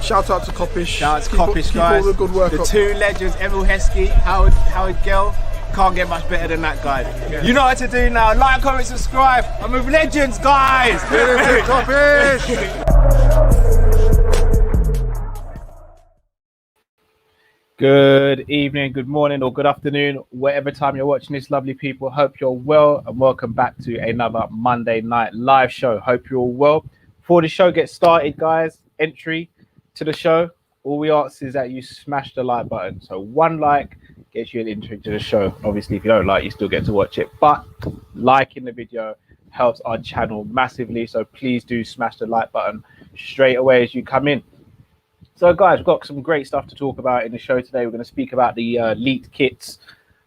Shout out to Kop-Ish. Shout out to Kopish, guys. All the good work the up. two legends, Emil Heskey, Howard Gill. Can't get much better than that, guys. Yeah. You know what to do now. Like, comment, subscribe. I'm with legends, guys. Kop-Ish. Good evening, good morning, or good afternoon, whatever time you're watching this, lovely people. Hope you're well, and welcome back to another Monday night live show. Hope you're all well. Before the show gets started, guys, entry to the show, all we ask is that you smash the like button. So one like gets you an entry to the show. Obviously, if you don't like, you still get to watch it, but liking the video helps our channel massively. So please do smash the like button straight away as you come in. So guys, we've got some great stuff to talk about in the show today. We're going to speak about the elite kits,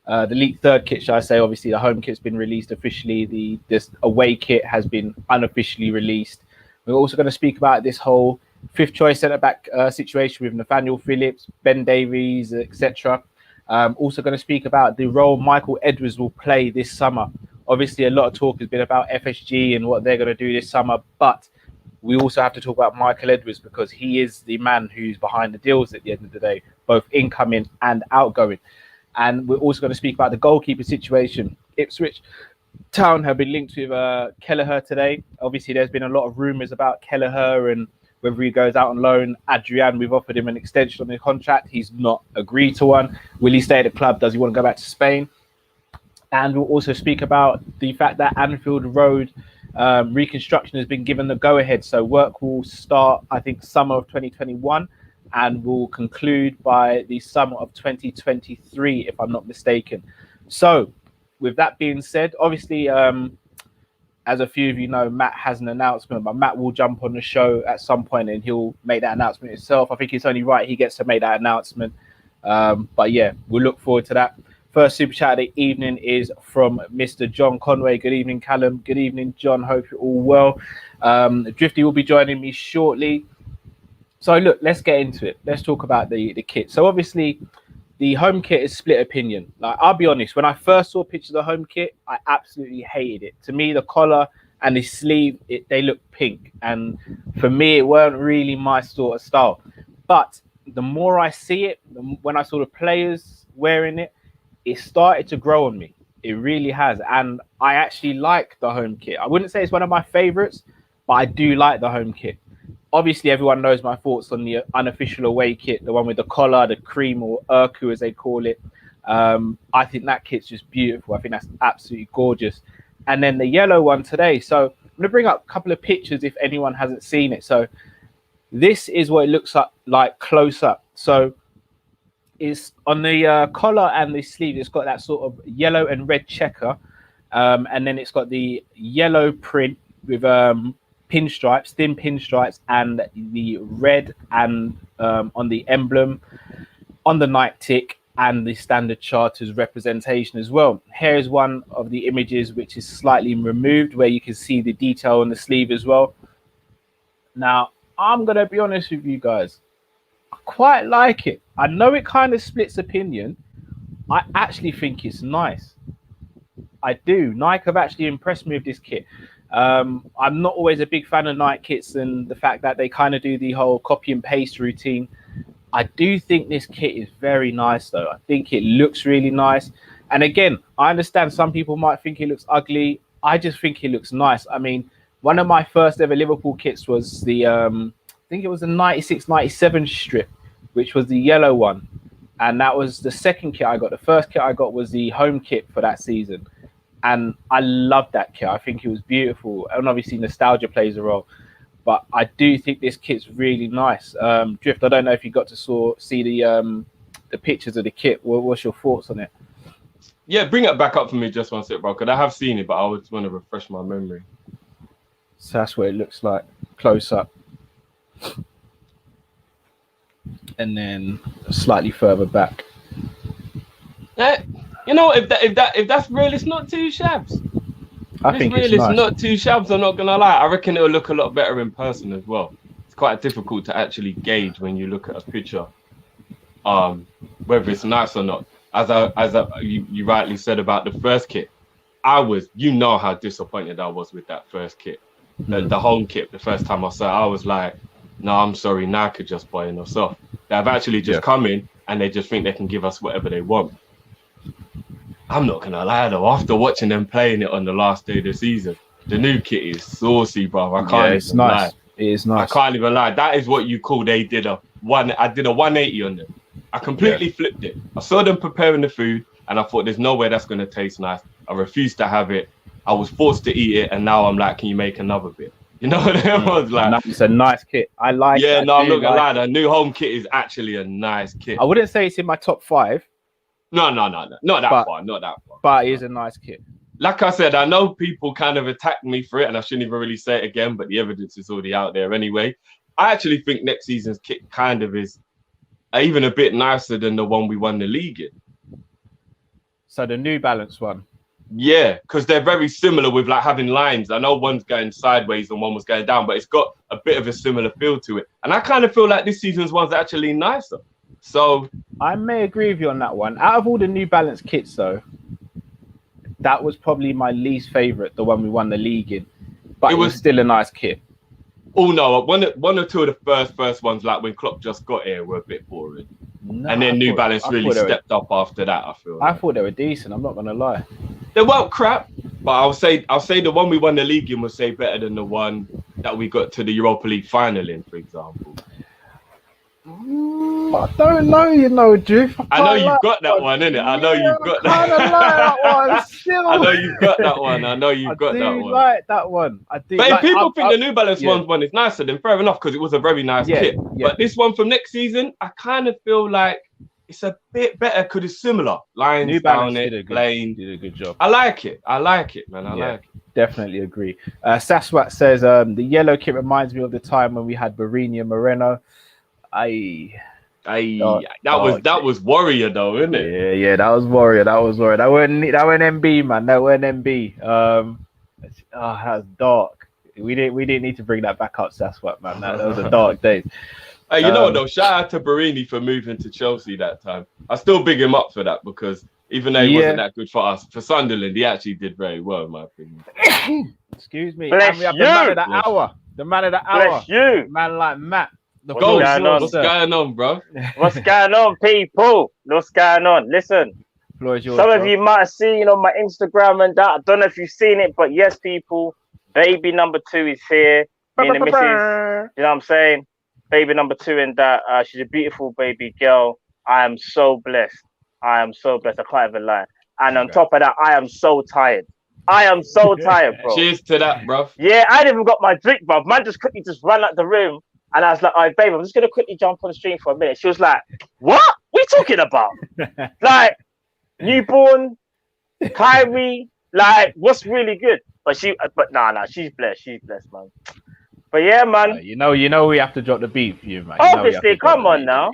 the elite third kit, shall I say. Obviously, the home kit's been released officially. This away kit has been unofficially released. We're also going to speak about this whole fifth choice centre-back situation with Nathaniel Phillips, Ben Davies, etc. Also going to speak about the role Michael Edwards will play this summer. Obviously, a lot of talk has been about FSG and what they're going to do this summer, but we also have to talk about Michael Edwards because he is the man who's behind the deals at the end of the day, both incoming and outgoing. And we're also going to speak about the goalkeeper situation. Ipswich Town have been linked with Kelleher today. Obviously, there's been a lot of rumours about Kelleher and whether he goes out on loan. Adrian, we've offered him an extension on his contract. He's not agreed to one. Will he stay at the club? Does he want to go back to Spain? And we'll also speak about the fact that Anfield Road reconstruction has been given the go-ahead. So work will start, I think, summer of 2021 and will conclude by the summer of 2023, if I'm not mistaken. So with that being said, obviously, as a few of you know, Matt has an announcement, but Matt will jump on the show at some point and he'll make that announcement himself. I think it's only right he gets to make that announcement. But yeah, we'll look forward to that. First super chat of the evening is from Mr. John Conway. Good evening, Callum. Good evening, John. Hope you're all well. Drifty will be joining me shortly. So look, let's get into it. Let's talk about the kit. So obviously, the home kit is split opinion. Like, I'll be honest, when I first saw pictures of the home kit, I absolutely hated it. To me, the collar and the sleeve, they look pink. And for me, it weren't really my sort of style. But the more I see it, when I saw the players wearing it, it started to grow on me. It really has. And I actually like the home kit. I wouldn't say it's one of my favorites, but I do like the home kit. Obviously, everyone knows my thoughts on the unofficial away kit, the one with the collar, the cream, or Urku as they call it. I think that kit's just beautiful. I think that's absolutely gorgeous. And then the yellow one today. So I'm going to bring up a couple of pictures if anyone hasn't seen it. So this is what it looks like close up. So it's on the collar and the sleeve, it's got that sort of yellow and red checker. And then it's got the yellow print with pinstripes, thin pinstripes, and the red and on the emblem, on the night tick, and the standard charters representation as well. Here is one of the images which is slightly removed, where you can see the detail on the sleeve as well. Now, I'm going to be honest with you guys. I quite like it. I know it kind of splits opinion. I actually think it's nice. I do. Nike have actually impressed me with this kit. I'm not always a big fan of Nike kits and the fact that they kind of do the whole copy and paste routine. I do think this kit is very nice, though. I think it looks really nice. And again, I understand some people might think it looks ugly. I just think it looks nice. I mean, one of my first ever Liverpool kits was the, I think it was the 96-97 strip, which was the yellow one. And that was the second kit I got. The first kit I got was the home kit for that season. And I loved that kit. I think it was beautiful. And obviously nostalgia plays a role. But I do think this kit's really nice. Drift, I don't know if you got to see the pictures of the kit. What's your thoughts on it? Yeah, bring it back up for me just one sec, bro. Because I have seen it, but I just want to refresh my memory. So that's what it looks like, close up. And then slightly further back. You know, if that's real, it's not too shabs. I think it's it's nice. not too shabs. I'm not gonna lie. I reckon it'll look a lot better in person as well. quite difficult to actually gauge when you look at a picture, whether it's nice or not. You rightly said about the first kit, you know how disappointed I was with that first kit, the home kit. The first time I saw it, I was like, no, I'm sorry, Nike just buying us off. They've actually just come in and they just think they can give us whatever they want. I'm not gonna lie though, after watching them playing it on the last day of the season, the new kit is saucy, bro. I can't even lie. It is nice. I can't even lie. That is what you call I did a 180 on them. I completely flipped it. I saw them preparing the food and I thought there's no way that's gonna taste nice. I refused to have it. I was forced to eat it, and now I'm like, can you make another bit? You know what I was like? It's a nice kit. I like it. Yeah, no, I'm not gonna lie. The new home kit is actually a nice kit. I wouldn't say it's in my top 5. No. Not that far. But it is a nice kit. Like I said, I know people kind of attack me for it, and I shouldn't even really say it again, but the evidence is already out there anyway. I actually think next season's kit kind of is even a bit nicer than the one we won the league in. So the New Balance one. Yeah, because they're very similar with like having lines. I know one's going sideways and one was going down, but it's got a bit of a similar feel to it. And I kind of feel like this season's one's actually nicer. So I may agree with you on that one. Out of all the New Balance kits, though, that was probably my least favorite, the one we won the league in. But it was still a nice kit. Oh no, one or two of the first ones, like when Klopp just got here, were a bit boring. No, and then New Balance really stepped up after that. I thought they were decent. I'm not gonna lie. They weren't crap, but I'll say the one we won the league in was better than the one that we got to the Europa League final in, for example. I don't know, Drift. I know you've got that one, innit? I know you've got that. I like that one. Still. I know you've got that one. I like that one. I do. But if people think the New Balance one is nicer, then fair enough, because it was a very nice kit. Yeah. But this one from next season, I kind of feel like it's a bit better because it's similar. Lines New Balance down it, plain. Did a good job. I like it, man. I like it. Definitely agree. Saswat says the yellow kit reminds me of the time when we had Mourinho Moreno. That was Warrior though, isn't it? Yeah, that was Warrior. That wasn't MB, man. That wasn't MB. That was dark. We didn't need to bring that back up, Saswat, man. That was a dark day. Hey, you know what though? Shout out to Barini for moving to Chelsea that time. I still big him up for that because even though he wasn't that good for us, for Sunderland, he actually did very well, in my opinion. Excuse me. Bless and we have you. the man of the hour. The man of the hour. Bless you. Man like Matt. What's going on, bro? What's going on, people? What's going on? Listen, some of you might have seen on my Instagram and that. I don't know if you've seen it, but yes, people, baby number 2 is here. Me and the missus, you know what I'm saying? Baby number 2 and that. She's a beautiful baby girl. I am so blessed. I can't even lie. And on top of that, I am so tired. Bro. Cheers to that, bro. Yeah, I ain't even got my drink, bro. Man just quickly ran out the room. And I was like, all right, babe, I'm just going to quickly jump on the stream for a minute. She was like, what are you talking about? Like, newborn, Kyrie, like, what's really good? But nah, she's blessed, man. But yeah, man. You know, we have to drop the beef for you, man. Obviously, come on now.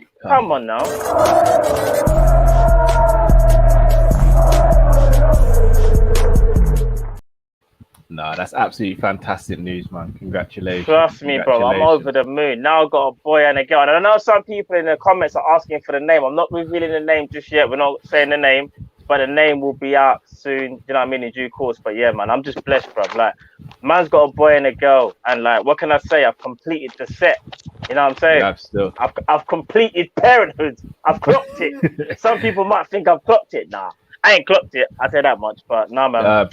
No, that's absolutely fantastic news, man. Congratulations. Trust me, bro. I'm over the moon. Now I've got a boy and a girl. And I know some people in the comments are asking for the name. I'm not revealing the name just yet. We're not saying the name, but the name will be out soon. You know what I mean? In due course. But yeah, man, I'm just blessed, bro. Like, man's got a boy and a girl. And like, what can I say? I've completed the set. You know what I'm saying? I've completed parenthood. I've clocked it. Some people might think I've clocked it. Nah, I ain't clocked it. I say that much. But nah, man.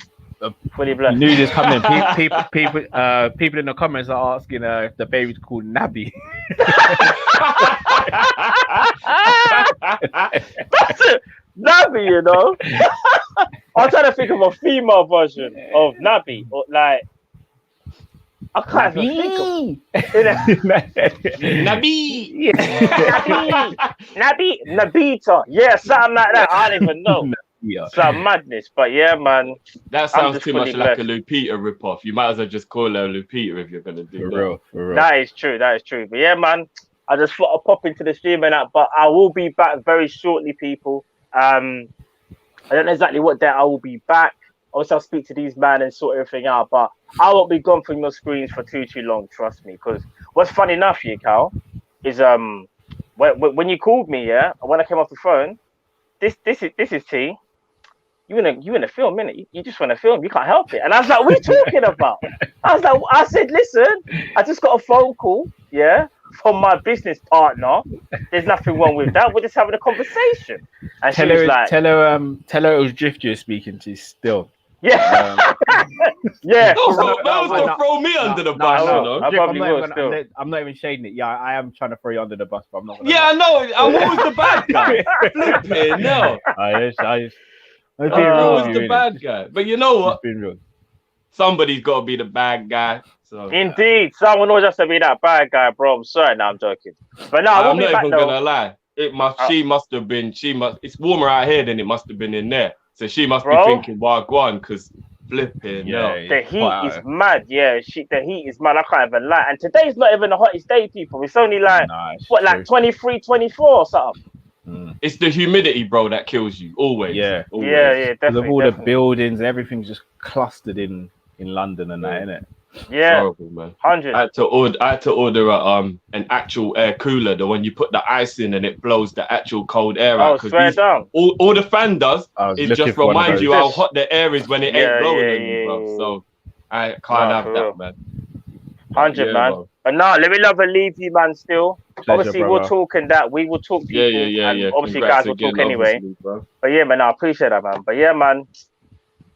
Fully blessed. News is coming. People in the comments are asking if the baby's called Nabi. That's it, Nabi. You know, I'm trying to think of a female version of Nabi, or like I can't even think of Nabi. Nabi, Nabita. Yeah, something like that. I don't even know. Some madness, but yeah, man. That sounds too much like a Lupita ripoff. You might as well just call her Lupita if you're gonna do that. For real. That is true. But yeah, man, I just thought I'd pop into the stream and that, but I will be back very shortly, people. I don't know exactly what day I will be back. Obviously, I'll speak to these men and sort everything out, but I won't be gone from your screens for too long, trust me, because what's funny enough, you Cal, is when you called me, yeah, when I came off the phone, this is T. You in a film, innit? You just want to film. You can't help it. And I was like, what are you talking about? I said, listen, I just got a phone call, yeah, from my business partner. There's nothing wrong with that. We're just having a conversation. And she was like, tell her it was Drift you're speaking to still. Yeah. Yeah. That was gonna throw me under the bus, you know. I probably will still. I'm not even shading it. Yeah, I am trying to throw you under the bus, but I'm not gonna. Yeah, I know. What was the bad guy? Flipping, no. Who was the bad guy? But you know what? Somebody's got to be the bad guy. So indeed, someone always has to be that bad guy, bro. I'm sorry, no, I'm joking. But no, I'm not even gonna lie. She must have been. It's warmer out here than it must have been in there. So she must be thinking, "Wagwan," because flipping. The heat is mad. Yeah, the heat is mad. I can't even lie. And today's not even the hottest day, people. It's only like like 23, 24 or something. It's the humidity, bro, that kills you. Always. Yeah, definitely. Because of all the buildings, everything's just clustered in London and that, innit? Yeah, horrible, man. 100. I had to order an actual air cooler, the one you put the ice in and it blows the actual cold air out. Straight down. All the fan does is just remind you how hot the air is when it ain't blowing on you, bro. So I can't have that, man. 100, man. Bro. But no, let me leave you, man. Still, pleasure, obviously, brother. we're talking that. We will talk people. Yeah. Obviously, guys will talk anyway. But yeah, man, I appreciate that, man. But yeah, man,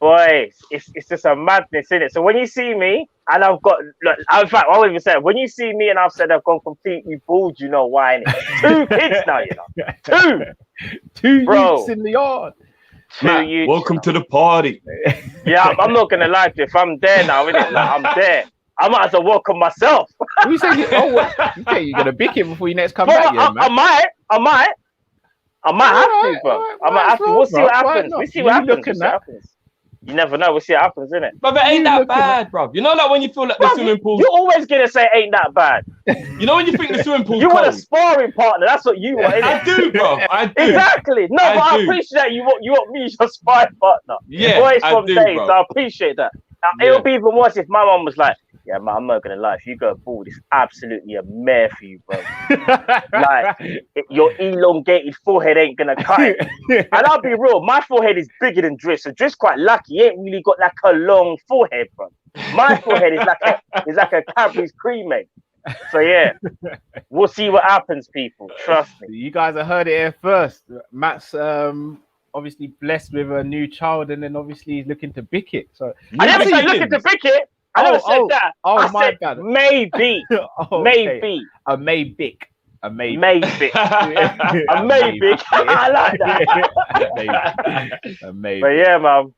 boy, it's just a madness, isn't it? So when you see me and I've got, look, in fact, I won't even say it. When you see me and I've said I've gone completely bald, you know why? Innit? 2 kids now, you know. 2 youths in the yard. Welcome to the party. Yeah, I'm not gonna lie to you. If I'm there now, innit? Like, I'm there. I might as well welcome myself. You say you're gonna bick it before you next come back, yeah, man. I might have to, bro. I might have to. We'll see what happens. We'll see what happens. You never know. We'll see what happens, innit? But it ain't that bad, bro. You know, like when you feel like the swimming pool. You're always gonna say ain't that bad. You know when you think the swimming pool. You want a sparring partner. That's what you want, innit? I do, bro. I do. Exactly. No, but I appreciate that. You want me as your sparring partner. Yeah, boys from days. So I appreciate that. It'll be even worse if my mum was like, yeah, man, I'm not gonna lie. If you go bald, it's absolutely a mare for you, bro. Like your elongated forehead ain't gonna cut it. And I'll be real, my forehead is bigger than Drift's. So Drift's quite lucky. He ain't really got like a long forehead, bro. My forehead is like a Cadbury's cream, mate. So yeah, we'll see what happens, people. Trust me. You guys have heard it here first. Matt's obviously blessed with a new child, and then obviously he's looking to bick it. So I never said looking to bick it. I never said that. I my said bad. Maybe. Maybe. A maybick. A maybe. Maybe. A maybe. I like that. A maybe. But yeah, man.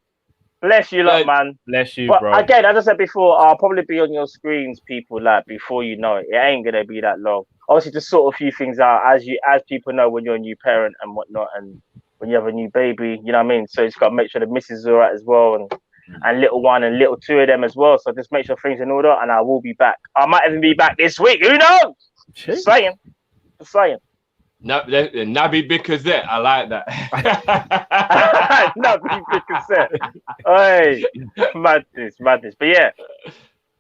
Bless you, lot, man. Bless you, but bro. Again, as I said before, I'll probably be on your screens, people, like before you know it. It ain't gonna be that long. Obviously, to sort a few things out as people know when you're a new parent and whatnot, and when you have a new baby, you know what I mean? So you just gotta make sure the missus is all right as well, and little one and little two of them as well. So just make sure things are in order, and I will be back. I might even be back this week. Who knows? Just saying. Nabby Bickersette. I like that. Nabby Bickersette. Hey, madness. But yeah.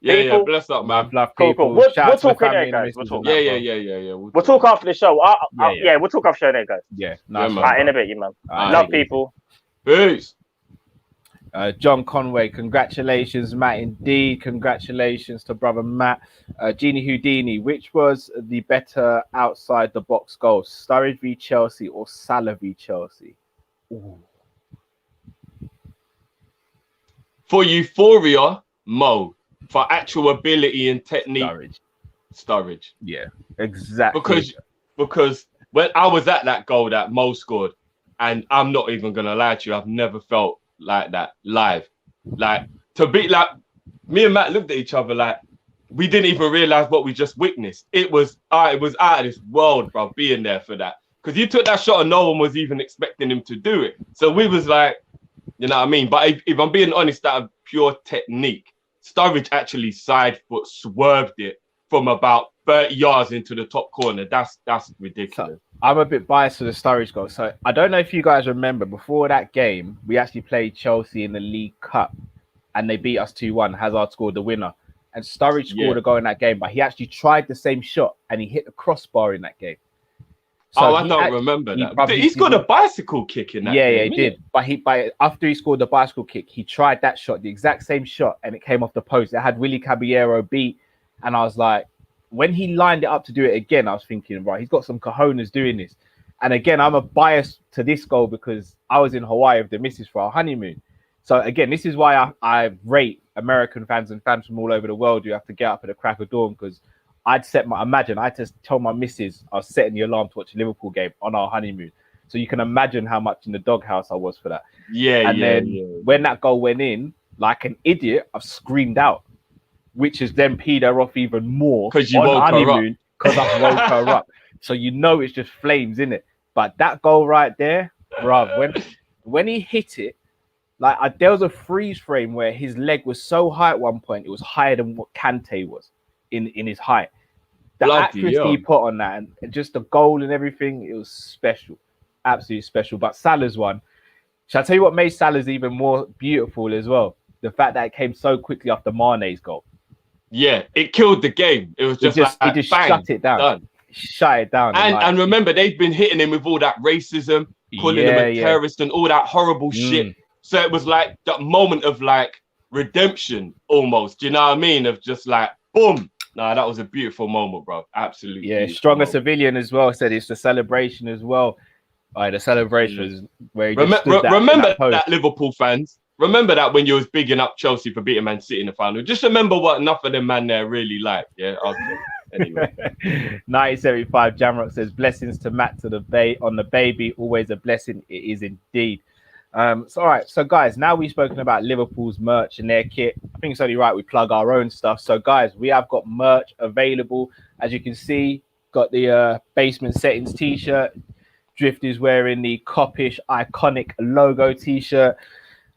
Yeah, bless up, man. Love cool. people. We'll talk in there, guys. We'll talk. Yeah. We'll talk after the show. We'll talk after the show, there, guys. Yeah, nice. In a bit, you man. Love people. Peace. John Conway, congratulations, Matt. Indeed, congratulations to brother Matt. Genie Houdini, which was the better outside the box goal, Sturridge v Chelsea or Salah v Chelsea? Ooh. For euphoria, Mo. For actual ability and technique, Sturridge. Yeah, exactly. Because when I was at that goal that Mo scored, and I'm not even gonna lie to you, I've never felt like that live. Like to be like me and Matt looked at each other like we didn't even realize what we just witnessed. It was out of this world, bro, being there for that. Because you took that shot and no one was even expecting him to do it. So we was like, you know what I mean? But if I'm being honest, out of pure technique, Sturridge actually side foot swerved it from about 30 yards into the top corner. That's ridiculous. So, I'm a bit biased to the Sturridge goal. So I don't know if you guys remember, before that game, we actually played Chelsea in the League Cup and they beat us 2-1. Hazard scored the winner. and Sturridge scored a goal in that game, but he actually tried the same shot and he hit the crossbar in that game. So I don't remember that. He's got a bicycle kick in that game. Yeah, he did. But after he scored the bicycle kick, he tried that shot, the exact same shot, and it came off the post. It had Willy Caballero beat, and I was like, when he lined it up to do it again, I was thinking, right, he's got some cojones doing this. And again, I'm a bias to this goal because I was in Hawaii with the missus for our honeymoon. So again, this is why I rate American fans and fans from all over the world who have to get up at the crack of dawn, because I just told my missus I was setting the alarm to watch a Liverpool game on our honeymoon. So you can imagine how much in the doghouse I was for that. When that goal went in, like an idiot, I've screamed out, which has then peed her off even more because you woke her up. Because I woke her up. So you know it's just flames, innit? But that goal right there, bruv, when he hit it, like there was a freeze frame where his leg was so high at one point, it was higher than what Kante was in his height. The accuracy he put on that and just the goal and everything, it was special. Absolutely special. But Salah's one, shall I tell you what made Salah's even more beautiful as well? The fact that it came so quickly after Mane's goal. Yeah, it killed the game. It was just bang, shut it down. Done. Shut it down. And remember, they've been hitting him with all that racism, calling him a terrorist and all that horrible shit. So it was like that moment of like redemption almost. Do you know what I mean? Of just like, boom. Nah, that was a beautiful moment, bro. Absolutely. Yeah, Stronger Civilian as well said it's the celebration as well. The celebration is where he just remember that Liverpool fans. Remember that when you was bigging up Chelsea for beating Man City in the final. Just remember what enough of them man there really like. Yeah, okay. Anyway. 1975 Jamrock says blessings to Matt to the on the baby. Always a blessing. It is indeed. All right. So guys, now we've spoken about Liverpool's merch and their kit. I think it's only right we plug our own stuff. So guys, we have got merch available. As you can see, got the basement settings t-shirt. Drift is wearing the Kop-Ish iconic logo t-shirt.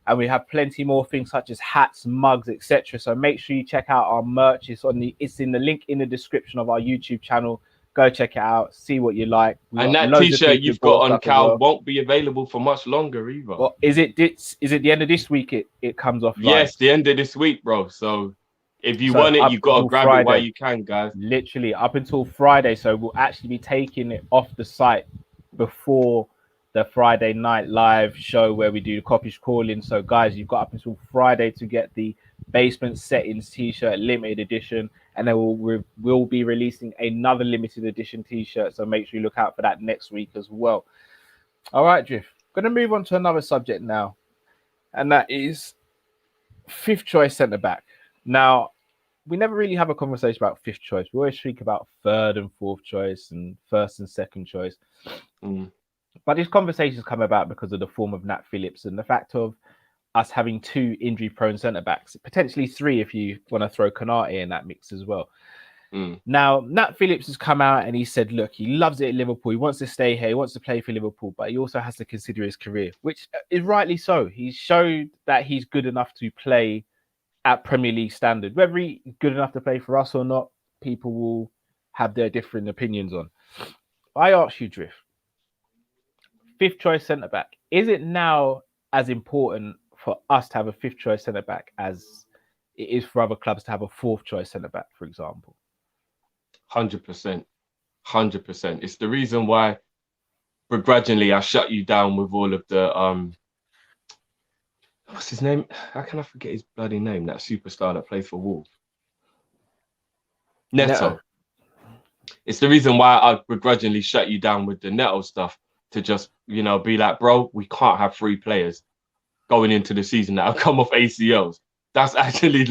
And we have plenty more things such as hats, mugs, etc. So make sure you check out our merch. It's in the link in the description of our YouTube channel. Go check it out. See what you like. And that t-shirt you've got on, Cal, won't be available for much longer either. Well, is it the end of this week? It comes off. Yes, the end of this week, bro. So if you want it, you got to grab it while you can, guys. Literally up until Friday. So we'll actually be taking it off the site before the Friday night live show where we do the Kopish call-in. So guys, you've got up until Friday to get the basement settings t-shirt limited edition, and then we'll be releasing another limited edition t-shirt, so make sure you look out for that next week as well. All right, Drift, going to move on to another subject now, and that is fifth choice centre back. Now, we never really have a conversation about fifth choice. We always speak about third and fourth choice and first and second choice. But these conversations come about because of the form of Nat Phillips and the fact of us having two injury-prone centre-backs, potentially three if you want to throw Konate in that mix as well. Now, Nat Phillips has come out and he said, look, he loves it at Liverpool. He wants to stay here. He wants to play for Liverpool, but he also has to consider his career, which is rightly so. He's showed that he's good enough to play at Premier League standard. Whether he's good enough to play for us or not, people will have their different opinions on. I ask you, Drift, fifth choice centre back. Is it now as important for us to have a fifth choice centre back as it is for other clubs to have a fourth choice centre back, for example? 100%. 100%. It's the reason why begrudgingly I shut you down with all of the what's his name? How can I forget his bloody name? That superstar that plays for Wolves. Neto. It's the reason why I begrudgingly shut you down with the Neto stuff, to just, be like, bro, we can't have three players going into the season that have come off ACLs. That's actually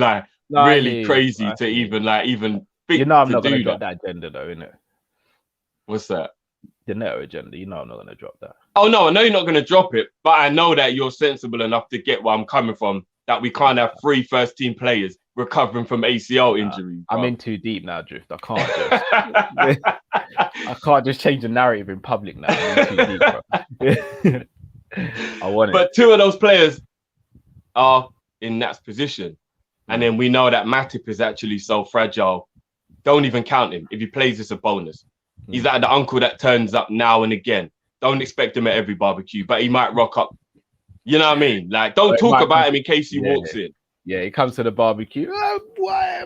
really crazy to even think. I'm not going to drop that agenda though, innit? What's that? The Neto agenda. I'm not going to drop that. Oh no, I know you're not going to drop it, but I know that you're sensible enough to get where I'm coming from. That we can't have three first team players recovering from ACL injuries. I'm in too deep now, Drift. I can't just I can't just change the narrative in public now. I'm in too deep, bro. I want it. But two of those players are in Nat's position. And then we know that Matip is actually so fragile. Don't even count him. If he plays, it's a bonus. He's like the uncle that turns up now and again. Don't expect him at every barbecue, but he might rock up. You know what I mean? Like, don't talk about him in case he walks in. Yeah, he comes to the barbecue. Oh, boy,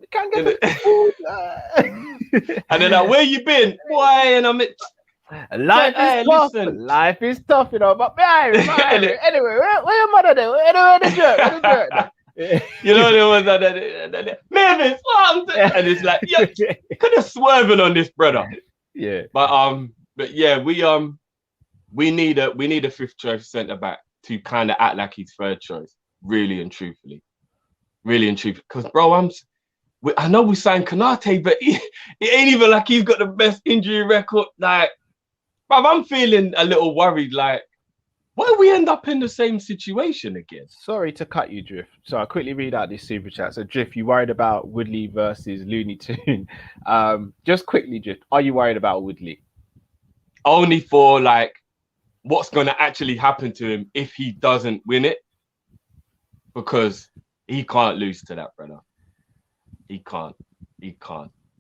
we can't get the food. And then like, where you been? Boy, and I'm Life Hey, is tough. listen. Life is tough, you know. But anyway, where your mother there? Where the jerk? You know, there was that Mavis, and it's like, yeah, kind of swerving on this brother. Yeah. But yeah, we need a fifth choice centre back to kind of act like he's third choice, really and truthfully. Because bro, I know we signed Konate, but it ain't even like he's got the best injury record. Like, bro, I'm feeling a little worried. Like, why we end up in the same situation again? Sorry to cut you, Drift. So I'll quickly read out this super chat. So Drift, you worried about Woodley versus Looney Tune? Just quickly, Drift, are you worried about Woodley? Only for like what's going to actually happen to him if he doesn't win it, because he can't lose to that, brother. He can't.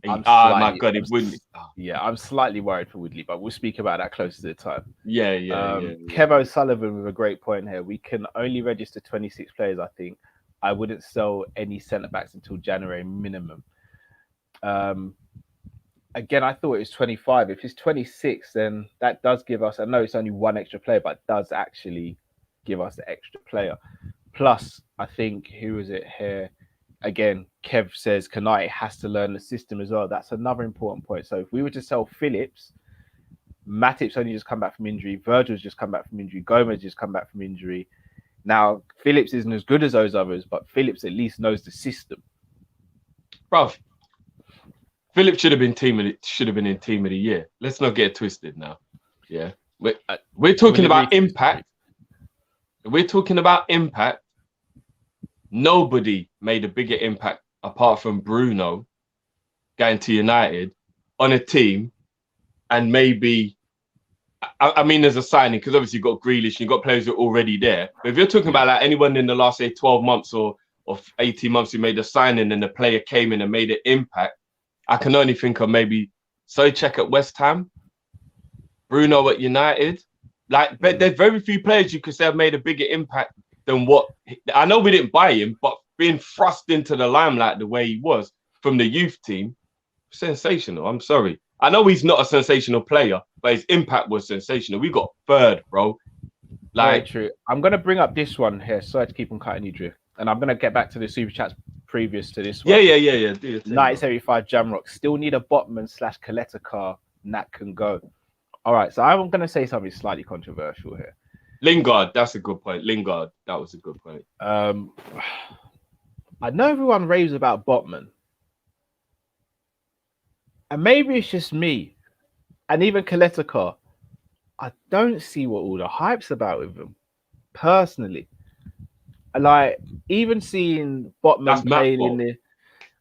My God, it wouldn't. Yeah, I'm slightly worried for Woodley, but we'll speak about that closer to the time. Yeah. Kev O'Sullivan with a great point here. We can only register 26 players, I think. I wouldn't sell any centre-backs until January minimum. Again, I thought it was 25. If it's 26, then that does give us, I know it's only one extra player, but it does actually give us the extra player. Plus, I think, who is it here? Again, Kev says Konate has to learn the system as well. That's another important point. So if we were to sell Phillips, Matip's only just come back from injury. Virgil's just come back from injury. Gomez just come back from injury. Now, Phillips isn't as good as those others, but Phillips at least knows the system. Bro, Phillips should have been in team of the year. Let's not get it twisted now. Yeah. We're talking about impact. We're talking about impact. Nobody made a bigger impact apart from Bruno going to United on a team, and maybe, I mean, there's a signing because obviously you've got Grealish, you've got players who are already there. But if you're talking about like anyone in the last, say, 12 months or 18 months who made a signing and the player came in and made an impact, I can only think of maybe Souček at West Ham, Bruno at United. Like, but there's very few players you could say have made a bigger impact than what I know. We didn't buy him, but being thrust into the limelight the way he was from the youth team, sensational. I'm sorry. I know he's not a sensational player, but his impact was sensational. We got third, bro. Like, very true. I'm going to bring up this one here. Sorry to keep on cutting you, Drift. And I'm going to get back to the super chats previous to this one. Yeah. 1975 Jamrock. Still need a Botman / Coletta car. Nat can go. All right. So I'm going to say something slightly controversial here. Lingard, that's a good point. Lingard, that was a good point. I know everyone raves about Botman. And maybe it's just me. And even Coletta, I don't see what all the hype's about with him. Personally. Like, even seeing Botman playing in the...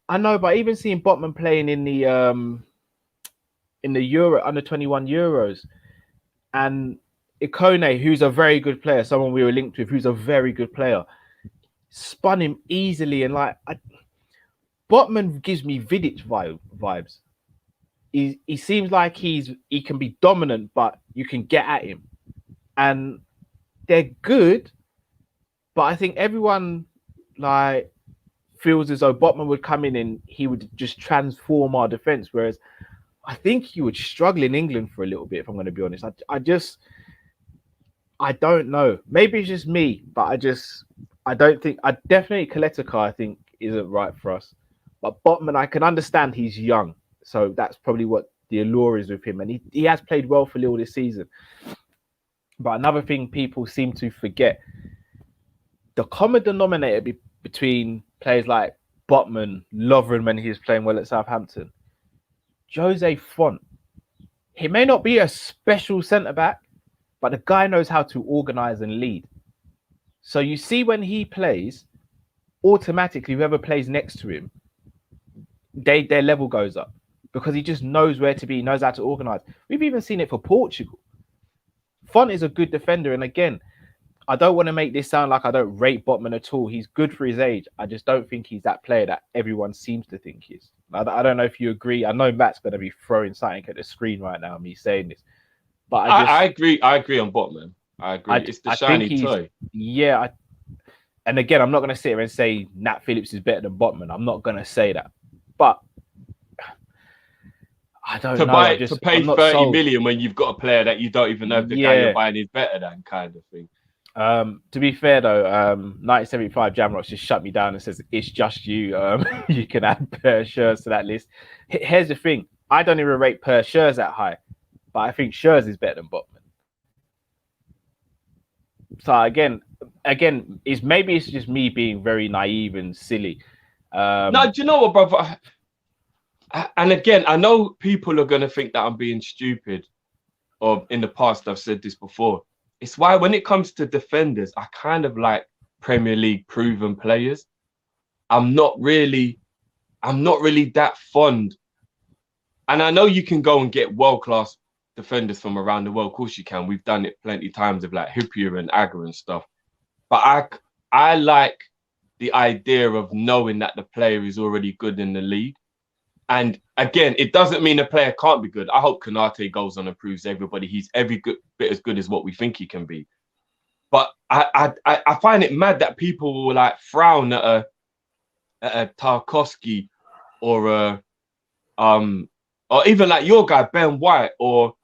I know, but even seeing Botman playing in the Euro, under 21 Euros, and Ikone, who's a very good player, someone we were linked with, who's a very good player, spun him easily. And like, Botman gives me Vidic vibes. He seems like he can be dominant, but you can get at him. And they're good, but I think everyone like feels as though Botman would come in and he would just transform our defense. Whereas I think he would struggle in England for a little bit, if I'm going to be honest. I don't know. Maybe it's just me, but I definitely Coletta, I think, isn't right for us. But Botman, I can understand he's young. So that's probably what the allure is with him. And he has played well for Lille this season. But another thing people seem to forget, the common denominator between players like Botman, Lovren when he was playing well at Southampton, Jose Font. He may not be a special centre-back, but the guy knows how to organise and lead. So you see when he plays, automatically whoever plays next to him, their level goes up because he just knows where to be, knows how to organise. We've even seen it for Portugal. Font is a good defender. And again, I don't want to make this sound like I don't rate Botman at all. He's good for his age. I just don't think he's that player that everyone seems to think he is. I don't know if you agree. I know Matt's going to be throwing something at the screen right now, me saying this. But I agree on Botman. I agree. It's the shiny toy. Yeah. and again, I'm not going to sit here and say Nat Phillips is better than Botman. I'm not going to say that, but I don't know. To pay I'm not 30 sold. million when you've got a player that you don't even know if the guy you're buying is better than, kind of thing. To be fair though, 1975 Jamrocks just shut me down and says it's just you. You can add Per Schurz to that list. Here's the thing: I don't even rate Per Schurz that high, but I think Schurz is better than Botman. So again, it's just me being very naive and silly. No, do you know what, brother? And again, I know people are going to think that I'm being stupid, or in the past I've said this before. It's why when it comes to defenders, I kind of like Premier League proven players. I'm not really that fond. And I know you can go and get world-class defenders from around the world. Of course you can. We've done it plenty of times of like Hyypiä and Agger and stuff. But I like the idea of knowing that the player is already good in the league. And again, it doesn't mean a player can't be good. I hope Konate goes on and proves everybody he's every bit as good as what we think he can be. But I find it mad that people will like frown at a Tarkowski or even like your guy Ben White, or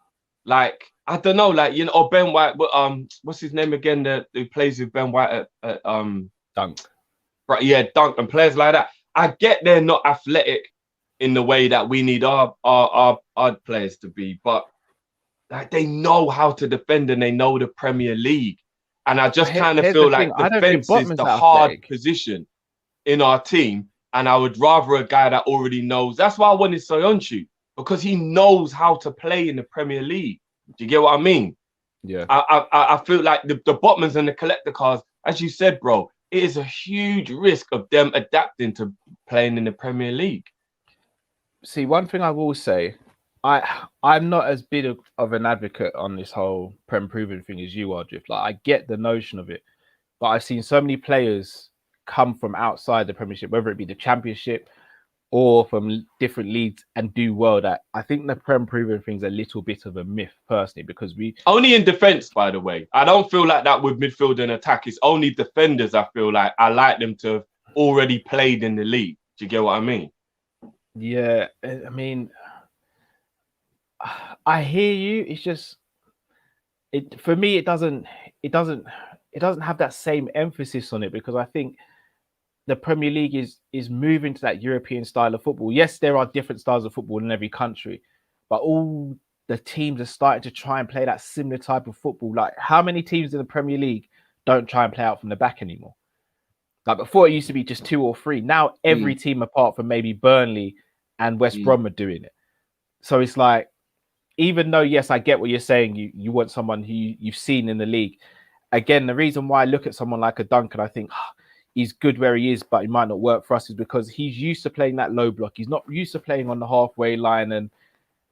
like I don't know, like, you know, or Ben White. What's his name again? Who plays with Ben White at Dunk. Right, yeah, Dunk and players like that. I get they're not athletic in the way that we need our players to be, but like they know how to defend and they know the Premier League. And I just kind of feel like defense is the hard position in our team. And I would rather a guy that already knows. That's why I wanted Soyuncu, because he knows how to play in the Premier League. Do you get what I mean? Yeah. I feel like the Botmans and the collector cars, as you said, bro, it is a huge risk of them adapting to playing in the Premier League. See, one thing I will say, I'm not as big of an advocate on this whole Prem proven thing as you are, Drift. Like, I get the notion of it, but I've seen so many players come from outside the Premiership, whether it be the Championship or from different leagues, and do well. That I think the Prem proven thing's a little bit of a myth, personally, because we only in defense, by the way. I don't feel like that with midfield and attack. It's only defenders. I feel like I like them to have already played in the league. Do you get what I mean? Yeah, I mean, I hear you. It's just for me, it doesn't have that same emphasis on it, because I think the Premier League is moving to that European style of football. Yes, there are different styles of football in every country, but all the teams are starting to try and play that similar type of football. Like, how many teams in the Premier League don't try and play out from the back anymore? Like, before, it used to be just 2 or 3. Now every team apart from maybe Burnley and West Brom are doing it. So it's like, even though, yes, I get what you're saying, you want someone who you've seen in the league. Again, the reason why I look at someone like a Duncan, I think he's good where he is, but he might not work for us, is because he's used to playing that low block. He's not used to playing on the halfway line and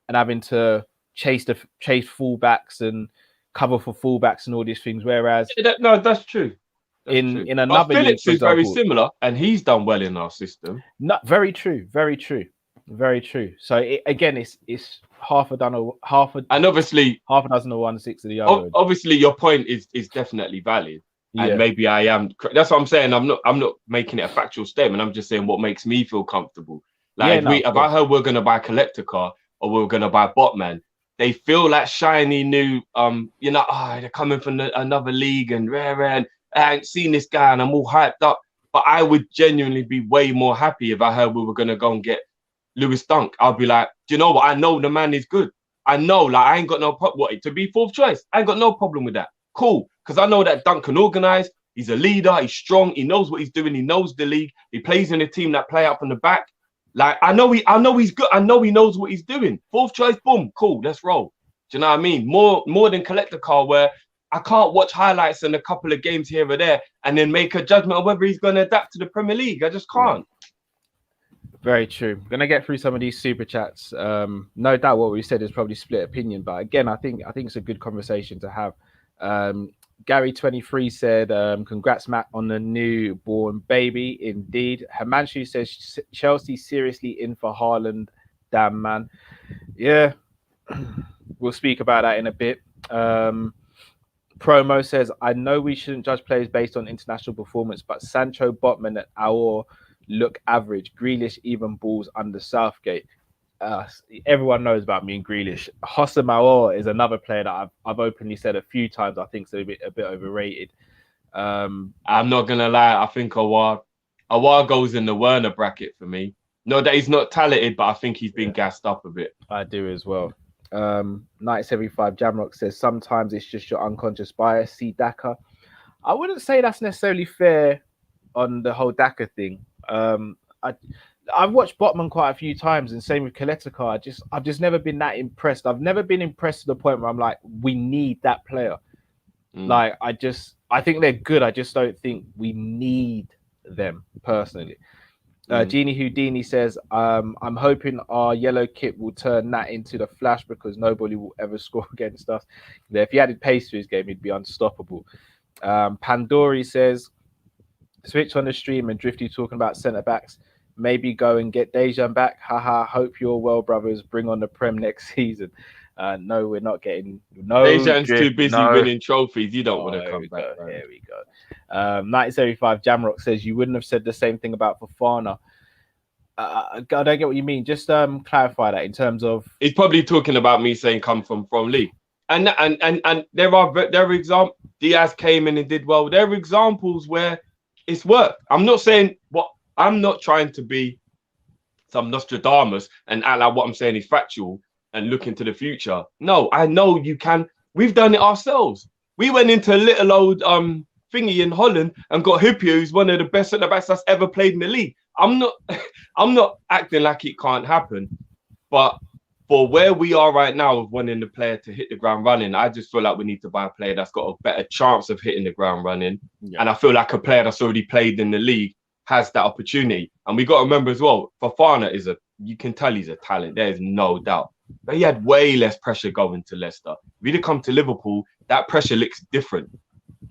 having to chase fullbacks and cover for fullbacks and all these things. Whereas that's true. In another Phillips league, is very similar, and he's done well in our system. Not very true, very true. So it's half a dozen or 1/6 of the other. Obviously, your point is definitely valid, and maybe I am. That's what I'm saying. I'm not making it a factual statement. I'm just saying what makes me feel comfortable. Like, if I heard we're gonna buy a collector car or we're gonna buy Botman, they feel like shiny new. They're coming from another league and rare, and I ain't seen this guy and I'm all hyped up. But I would genuinely be way more happy if I heard we were gonna go and get Lewis Dunk. I'll be like, do you know what? I know the man is good. I know, like, I ain't got no problem. To be 4th choice, I ain't got no problem with that. Cool, because I know that Dunk can organize. He's a leader. He's strong. He knows what he's doing. He knows the league. He plays in a team that play up on the back. Like, I know he's good. I know he knows what he's doing. 4th choice, boom, cool. Let's roll. Do you know what I mean? More than collector car, where I can't watch highlights and a couple of games here or there and then make a judgment on whether he's going to adapt to the Premier League. I just can't. Very true. I'm gonna get through some of these super chats. No doubt what we said is probably split opinion, but again, I think it's a good conversation to have. Gary23 said, congrats, Matt, on the newborn baby. Indeed. Himanshu says, Chelsea seriously in for Haaland. Damn, man. Yeah, we'll speak about that in a bit. Promo says, I know we shouldn't judge players based on international performance, but Sancho, Botman, and Aouar look average. Grealish even balls under Southgate. Everyone knows about me and Grealish. Hossam Aouar is another player that I've openly said a few times. I think it's a bit overrated. I'm not gonna lie. I think Aouar goes in the Werner bracket for me. No, that he's not talented, but I think he's been gassed up a bit. I do as well. 975 Jamrock says sometimes it's just your unconscious bias. See Daka. I wouldn't say that's necessarily fair on the whole Daka thing. I've watched Botman quite a few times, and same with Kaletka. I've just never been that impressed. I've never been impressed to the point where I'm like, we need that player. Like I think they're good. I just don't think we need them personally. Genie Houdini says, I'm hoping our yellow kit will turn that into the Flash because nobody will ever score against us. If he added pace to his game, he'd be unstoppable. Pandori says, switch on the stream and Drifty talking about centre backs. Maybe go and get Dejan back. Haha, hope you're well, brothers. Bring on the Prem next season. No, we're not getting. No, Dejan's too busy winning trophies. You don't want to come back. Right? Here we go. 1975 Jamrock says you wouldn't have said the same thing about Fofana. I don't get what you mean. Just clarify that in terms of. He's probably talking about me saying come from Lee. And there are examples. Diaz came in and did well. There are examples where it's worked. I'm not saying what. I'm not trying to be some Nostradamus and act like what I'm saying is factual and look into the future. No, I know you can. We've done it ourselves. We went into a little old thingy in Holland and got Hippo, who's one of the best centre backs that's ever played in the league. I'm not acting like it can't happen, but for where we are right now of wanting the player to hit the ground running, I just feel like we need to buy a player that's got a better chance of hitting the ground running. Yeah. And I feel like a player that's already played in the league has that opportunity. And we got to remember as well, Fofana you can tell he's a talent. There is no doubt. But he had way less pressure going to Leicester. If he'd have come to Liverpool, that pressure looks different.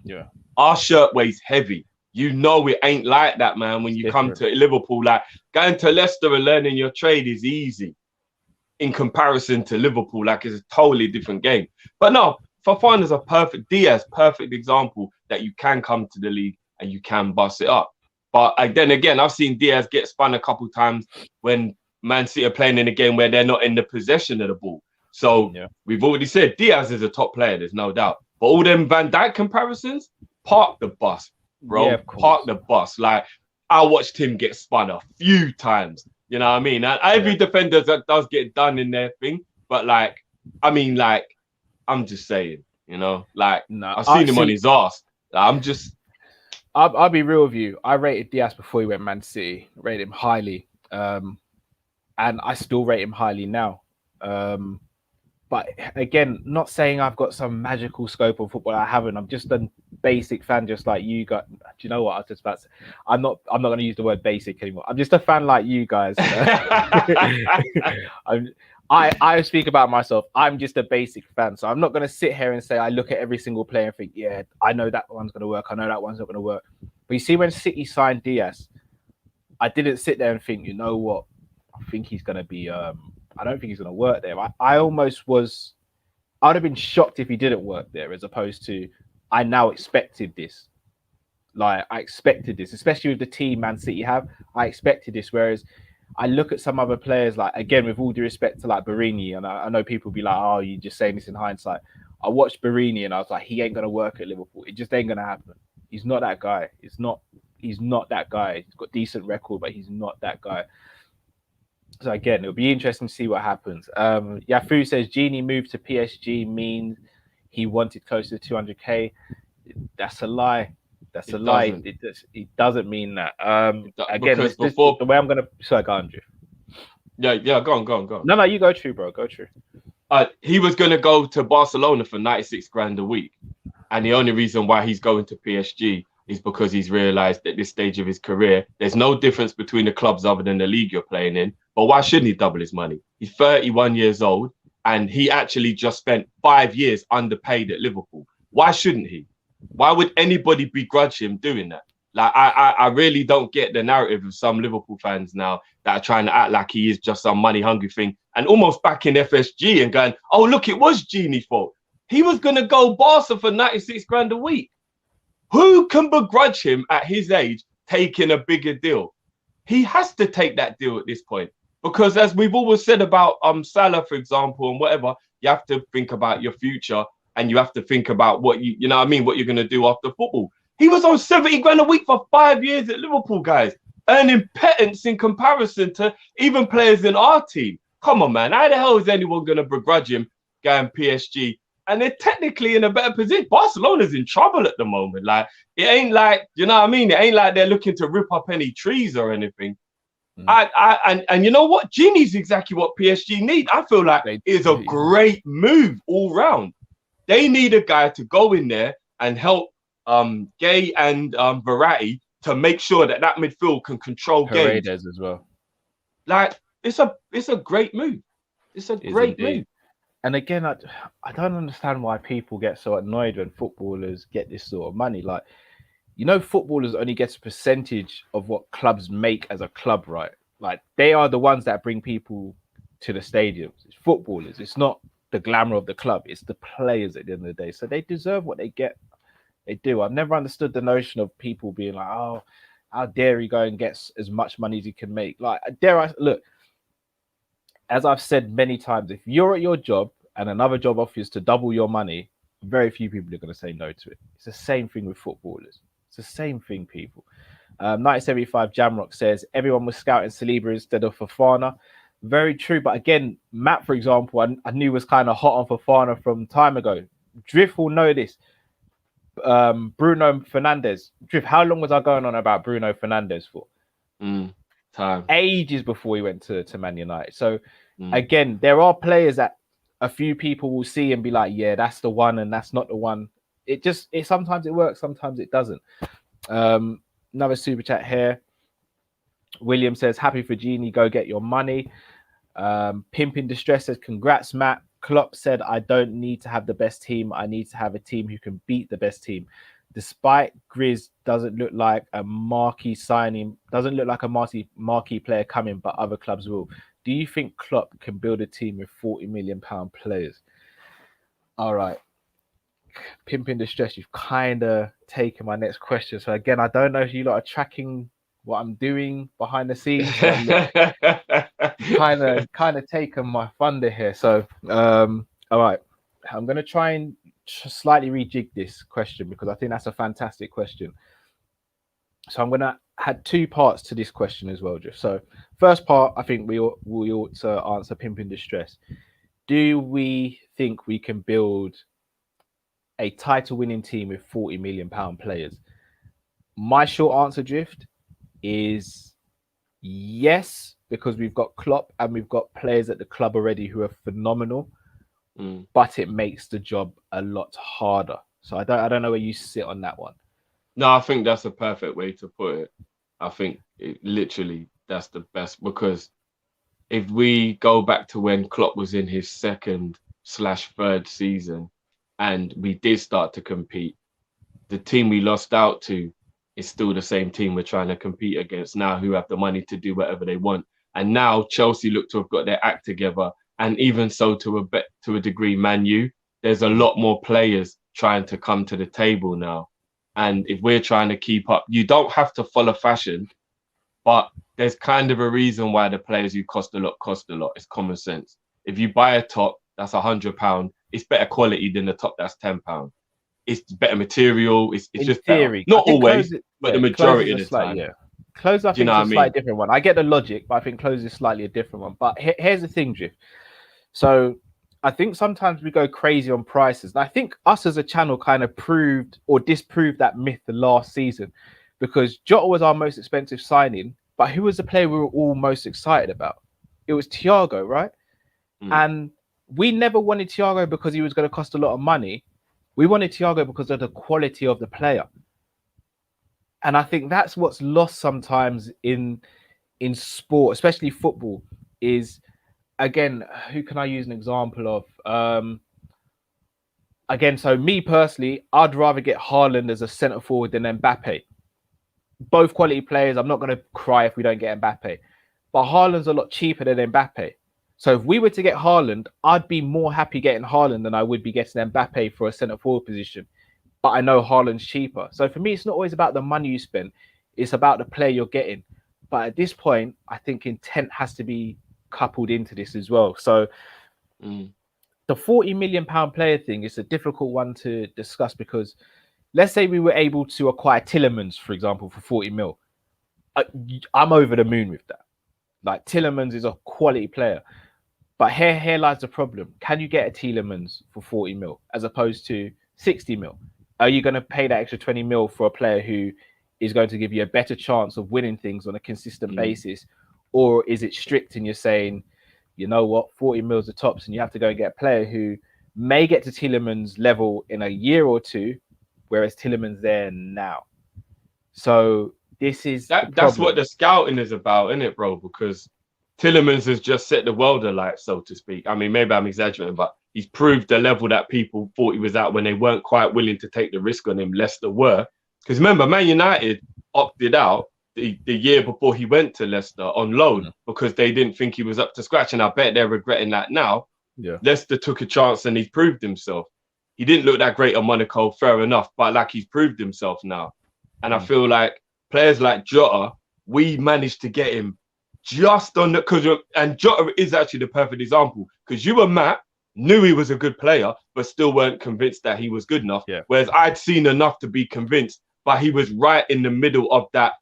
Yeah. Our shirt weighs heavy. You know it ain't like that, man. When you come to Liverpool, like going to Leicester and learning your trade is easy in comparison to Liverpool. Like it's a totally different game. But no, Fofana's Diaz, perfect example that you can come to the league and you can bust it up. But then again, I've seen Diaz get spun a couple times when Man City are playing in a game where they're not in the possession of the ball. So we've already said Diaz is a top player, there's no doubt. But all them Van Dijk comparisons, park the bus, bro. Yeah, park the bus. Like, I watched him get spun a few times. You know what I mean? And every defender that does get done in their thing. But I'm just saying, I've seen him on his ass. I'll be real with you. I rated Diaz before he went Man City. Rated him highly. And I still rate him highly now. But again, not saying I've got some magical scope of football. I haven't. I'm just a basic fan, just like you guys. Do you know what I was just about to say? I'm not going to use the word basic anymore. I'm just a fan like you guys. I speak about myself. I'm just a basic fan. So I'm not going to sit here and say I look at every single player and think, yeah, I know that one's going to work. I know that one's not going to work. But you see, when City signed Diaz, I didn't sit there and think, you know what? I think he's going to be... I don't think he's going to work there. I almost was... I would have been shocked if he didn't work there, as opposed to I now expected this. Like, I expected this, especially with the team Man City have. I expected this, whereas I look at some other players, like, again, with all due respect to, like, Barini, and I know people be like, oh, you're just saying this in hindsight. I watched Barini and I was like, he ain't going to work at Liverpool. It just ain't going to happen. He's not that guy. He's not that guy. He's got decent record, but he's not that guy. So again, it'll be interesting to see what happens. Yafu says Genie moved to PSG means he wanted close to 200k. That's a lie. That's a lie. It doesn't mean that. Again, the way I'm gonna. Sorry, go on, Drew. Yeah, go on. No, you go true, bro. Go true. He was gonna go to Barcelona for 96 grand a week, and the only reason why he's going to PSG is because he's realised at this stage of his career, there's no difference between the clubs other than the league you're playing in. But why shouldn't he double his money? He's 31 years old, and he actually just spent 5 years underpaid at Liverpool. Why shouldn't he? Why would anybody begrudge him doing that? Like, I really don't get the narrative of some Liverpool fans now that are trying to act like he is just some money-hungry thing and almost back in FSG and going, oh, look, it was Genie's fault. He was going to go Barca for 96 grand a week. Who can begrudge him at his age taking a bigger deal? He has to take that deal at this point. Because as we've always said about Salah, for example, and whatever, you have to think about your future and you have to think about what you know what I mean, what you're going to do after football. He was on 70 grand a week for 5 years at Liverpool, guys, earning pittance in comparison to even players in our team. Come on, man. How the hell is anyone going to begrudge him going PSG? And they're technically in a better position. Barcelona's in trouble at the moment. Like, it ain't like, you know what I mean? It ain't like they're looking to rip up any trees or anything. And you know what? Gini's exactly what PSG need. I feel like it's a great move all round. They need a guy to go in there and help Gay and Verratti to make sure that midfield can control games as well. Like, it's a great move. It's a great move. And again, I don't understand why people get so annoyed when footballers get this sort of money. Like, you know, footballers only get a percentage of what clubs make as a club, right? Like, they are the ones that bring people to the stadiums. It's footballers. It's not the glamour of the club. It's the players at the end of the day. So they deserve what they get. They do. I've never understood the notion of people being like, oh, how dare he go and get as much money as he can make? Like, look, as I've said many times, if you're at your job and another job offers to double your money, very few people are going to say no to it. It's the same thing with footballers. It's the same thing, people. 1975 Jamrock says everyone was scouting Saliba instead of Fofana. Very true. But again, Matt, for example, I knew was kind of hot on Fofana from time ago. Drift will know this. Bruno Fernandes. Drift, how long was I going on about Bruno Fernandes for? Time. Ages before he went to Man United. So again, there are players that a few people will see and be like, yeah, that's the one and that's not the one. It sometimes it works, sometimes it doesn't. Another super chat here. William says, happy for Genie, go get your money. Pimp in Distress says, congrats, Matt. Klopp said, I don't need to have the best team. I need to have a team who can beat the best team. Despite Grizz doesn't look like a marquee signing, doesn't look like a marquee player coming, but other clubs will. Do you think Klopp can build a team with £40 million players? All right. Pimp in Distress, you've kind of taken my next question. So again, I don't know if you lot are tracking what I'm doing behind the scenes. Kind of taken my thunder here. So, all right. I'm going to try and slightly rejig this question because I think that's a fantastic question. So I'm going to add two parts to this question as well, Jeff. So first part, I think we ought to answer Pimp in Distress. Do we think we can build a title-winning team with £40 million players? My short answer, Drift, is yes, because we've got Klopp and we've got players at the club already who are phenomenal. But it makes the job a lot harder. So I don't know where you sit on that one. No, I think that's a perfect way to put it. I think literally that's the best, because if we go back to when Klopp was in his second/third season and we did start to compete, the team we lost out to is still the same team we're trying to compete against now, who have the money to do whatever they want. And now Chelsea look to have got their act together. And even so, to a degree, Man U, there's a lot more players trying to come to the table now. And if we're trying to keep up, you don't have to follow fashion, but there's kind of a reason why the players who cost a lot. It's common sense. If you buy a top that's £100, it's better quality than the top that's £10. It's better material. It's just theory. Better. Not always, but the majority of the time. Yeah. Close, I think, is a slightly different one. I get the logic, but I think Close is slightly a different one. But here's the thing, Jiff. So I think sometimes we go crazy on prices. And I think us as a channel kind of proved or disproved that myth the last season, because Jota was our most expensive signing, but who was the player we were all most excited about? It was Thiago, right? And we never wanted Thiago because he was going to cost a lot of money. We wanted Thiago because of the quality of the player. And I think that's what's lost sometimes in sport, especially football, is, again, who can I use an example of? Again, so me personally, I'd rather get Haaland as a centre forward than Mbappe. Both quality players. I'm not going to cry if we don't get Mbappe. But Haaland's a lot cheaper than Mbappe. So if we were to get Haaland, I'd be more happy getting Haaland than I would be getting Mbappe for a centre forward position. But I know Haaland's cheaper. So for me, it's not always about the money you spend. It's about the player you're getting. But at this point, I think intent has to be coupled into this as well. So the £40 million player thing is a difficult one to discuss because let's say we were able to acquire Tillemans, for example, for 40 mil. I'm over the moon with that. Like Tillemans is a quality player. But here lies the problem. Can you get a Tillemans for 40 mil as opposed to 60 mil? Are you going to pay that extra 20 mil for a player who is going to give you a better chance of winning things on a consistent basis? Or is it strict and you're saying, you know what, 40 mil is the tops and you have to go and get a player who may get to Tillemans level in a year or two, whereas Tillemans there now. So this is that's what the scouting is about, isn't it, bro? Because Tillemans has just set the world alight, so to speak. I mean, maybe I'm exaggerating, but he's proved the level that people thought he was at when they weren't quite willing to take the risk on him. Leicester were. Because remember, Man United opted out the year before he went to Leicester on loan because they didn't think he was up to scratch. And I bet they're regretting that now. Yeah. Leicester took a chance and he's proved himself. He didn't look that great at Monaco, fair enough, but like he's proved himself now. And I feel like players like Jota, we managed to get him just on the, and Jota is actually the perfect example because you and Matt knew he was a good player, but still weren't convinced that he was good enough. Yeah. Whereas I'd seen enough to be convinced, but he was right in the middle of that.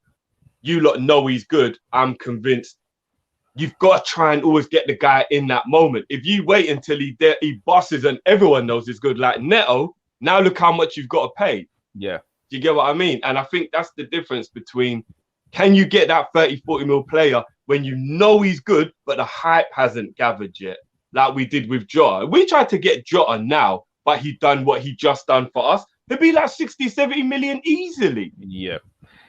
You lot know he's good. I'm convinced. You've got to try and always get the guy in that moment. If you wait until he bosses and everyone knows he's good, like Neto, now look how much you've got to pay. Yeah. Do you get what I mean? And I think that's the difference between, can you get that 30, 40 mil player when you know he's good, but the hype hasn't gathered yet, like we did with Jota. We tried to get Jota now, but he done what he just done for us. It'd be like 60, 70 million easily. Yeah.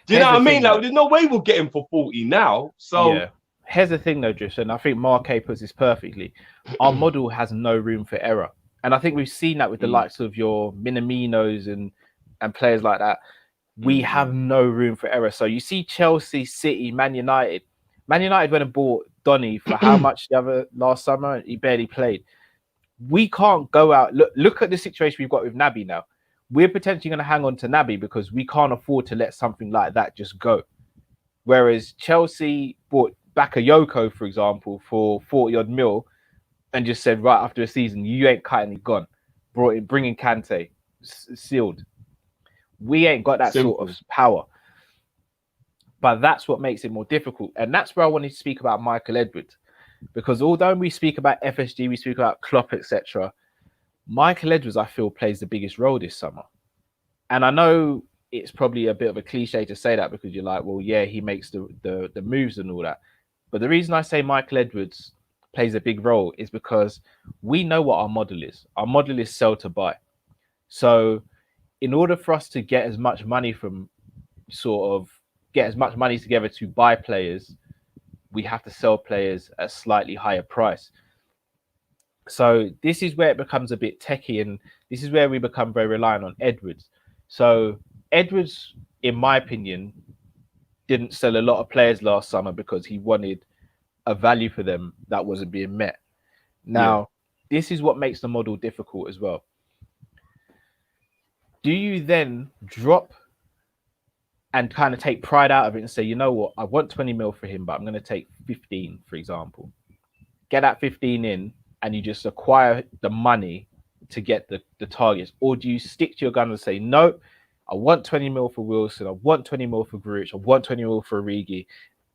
Do you know what I mean? Like, there's no way we'll get him for 40 now. So yeah. Here's the thing though, Drift, and I think Mark puts this perfectly. Our model has no room for error. And I think we've seen that with the likes of your Minaminos and players like that. We have no room for error. So you see Chelsea, City, Man United. Man United went and bought Donny for how much last summer? He barely played. We can't go out. Look at the situation we've got with Naby now. We're potentially going to hang on to Naby because we can't afford to let something like that just go. Whereas Chelsea bought Bakayoko, for example, for 40 odd mil and just said, right after a season, you ain't cutting it, gone. Bringing Kante, sealed. We ain't got that sort of power. But that's what makes it more difficult. And that's where I wanted to speak about Michael Edwards. Because although we speak about FSG, we speak about Klopp, etc., Michael Edwards, I feel, plays the biggest role this summer. And I know it's probably a bit of a cliche to say that because you're like, well, yeah, he makes the moves and all that. But the reason I say Michael Edwards plays a big role is because we know what our model is. Our model is sell to buy. So in order for us to get as much money together to buy players, we have to sell players at a slightly higher price. So this is where it becomes a bit techie, and this is where we become very reliant on Edwards. So Edwards, in my opinion, didn't sell a lot of players last summer because he wanted a value for them that wasn't being met. Now, this is what makes the model difficult as well. Do you then drop and kind of take pride out of it and say, you know what, I want 20 mil for him, but I'm going to take 15, for example. Get that 15 in and you just acquire the money to get the targets? Or do you stick to your gun and say, no, I want 20 mil for Wilson, I want 20 mil for Grujic, I want 20 mil for Origi,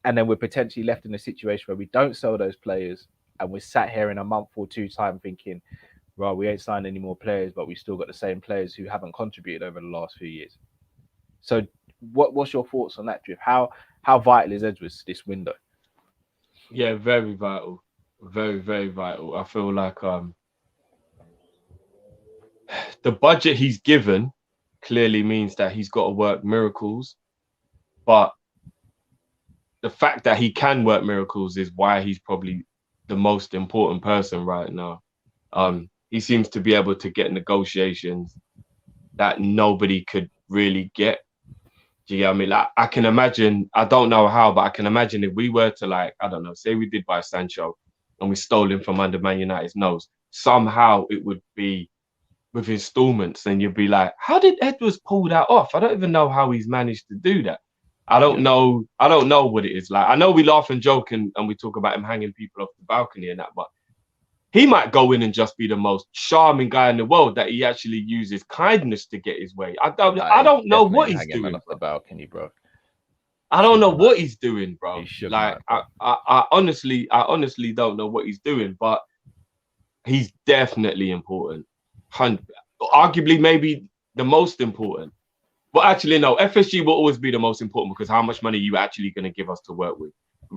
and then we're potentially left in a situation where we don't sell those players and we're sat here in a month or two time thinking, well, we ain't signed any more players, but we still got the same players who haven't contributed over the last few years. So what's your thoughts on that, Drift? How vital is Edwards this window? Yeah, very vital. Very, very vital. I feel like the budget he's given clearly means that he's got to work miracles. But the fact that he can work miracles is why he's probably the most important person right now. He seems to be able to get negotiations that nobody could really get. Do you get what I mean? Like, I can imagine, I don't know how, but I can imagine if we were to, like, I don't know, say we did buy Sancho and we stole him from under Man United's nose, somehow it would be with installments, and you'd be like, how did Edwards pull that off? I don't even know how he's managed to do that. I don't know what it is like. I know we laugh and joke and we talk about him hanging people off the balcony and that, but he might go in and just be the most charming guy in the world, that he actually uses kindness to get his way. I don't know what he's doing off the balcony, bro. I don't know what he's doing, bro. Like, I honestly don't know what he's doing, but he's definitely important. Arguably, maybe the most important. But actually, no, FSG will always be the most important, because how much money are you actually going to give us to work with?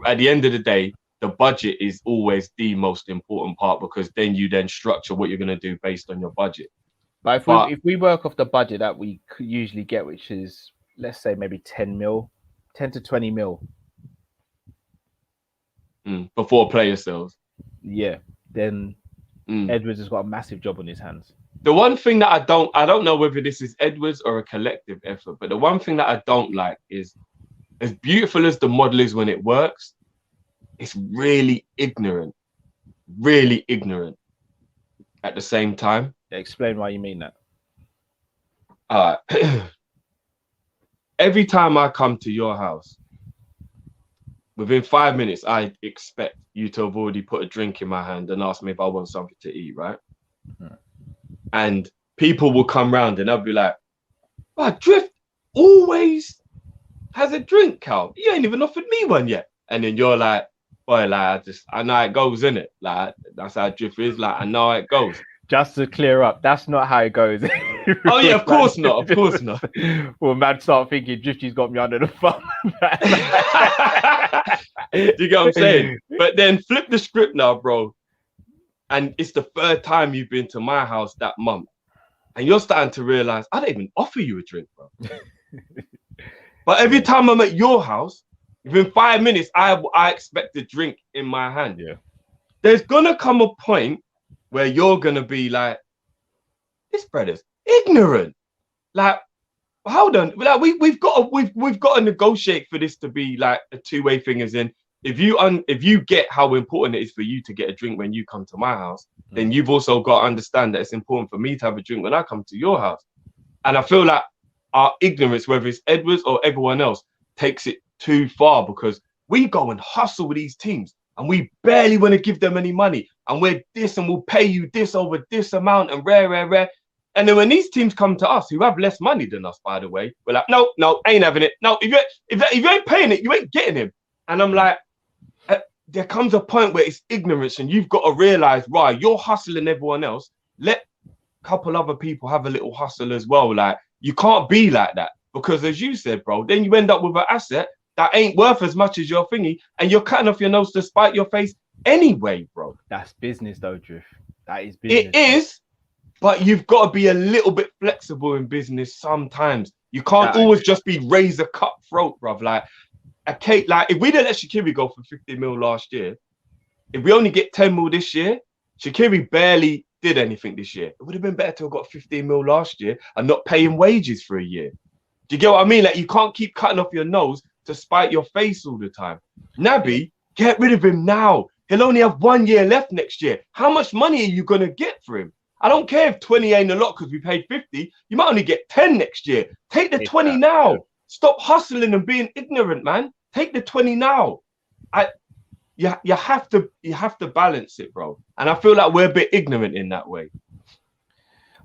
At the end of the day, the budget is always the most important part, because then you structure what you're going to do based on your budget. But if we work off the budget that we usually get, which is, let's say, maybe 10 to 20 mil. Before player sales. Yeah, then Edwards has got a massive job on his hands. The one thing that I don't know whether this is Edwards or a collective effort, but the one thing that I don't like is, as beautiful as the model is when it works, it's really ignorant at the same time. Explain why you mean that. Every time I come to your house, within 5 minutes, I expect you to have already put a drink in my hand and ask me if I want something to eat, right? And people will come round and I'll be like, "Oh, Drift always has a drink, Cal. You ain't even offered me one yet." And then you're like, "Boy, like, I know how it goes, innit? Like, that's how Drift is. Like, I know how it goes." Just to clear up, that's not how it goes. Oh yeah, of course not. Of course not. Well, man, start thinking Drifty's got me under the thumb. You get what I'm saying? But then flip the script now, bro. And it's the third time you've been to my house that month, and you're starting to realize I don't even offer you a drink, bro. But every time I'm at your house, within 5 minutes, I expect a drink in my hand. Yeah. There's gonna come a point where you're gonna be like, "This brother's ignorant." Like, hold on. Like, we've got to negotiate for this to be like a two-way thing. As in, if you get how important it is for you to get a drink when you come to my house, then you've also got to understand that it's important for me to have a drink when I come to your house. And I feel like our ignorance, whether it's Edwards or everyone else, takes it too far, because we go and hustle with these teams and we barely want to give them any money, and we're this and we'll pay you this over this amount and rare. And then when these teams come to us, who have less money than us, by the way, we're like, no, ain't having it. No, if you ain't paying it, you ain't getting him. And I'm like, there comes a point where it's ignorance, and you've got to realize, right, you're hustling everyone else. Let a couple other people have a little hustle as well. Like, you can't be like that, because as you said, bro, then you end up with an asset that ain't worth as much as your thingy, and you're cutting off your nose to spite your face anyway, bro. That's business though, Drift. That is business. It is, but you've got to be a little bit flexible in business sometimes. You can't always just be razor cutthroat, bruv. Like, if we didn't let Shaqiri go for 50 mil last year, if we only get 10 mil this year, Shaqiri barely did anything this year. It would have been better to have got 15 mil last year and not pay him wages for a year. Do you get what I mean? Like, you can't keep cutting off your nose to spite your face all the time. Naby, get rid of him now. He'll only have 1 year left next year. How much money are you going to get for him? I don't care if 20 ain't a lot because we paid 50. You might only get 10 next year. Take the 20 now. Stop hustling and being ignorant, man. Take the 20 now. You have to balance it, bro. And I feel like we're a bit ignorant in that way.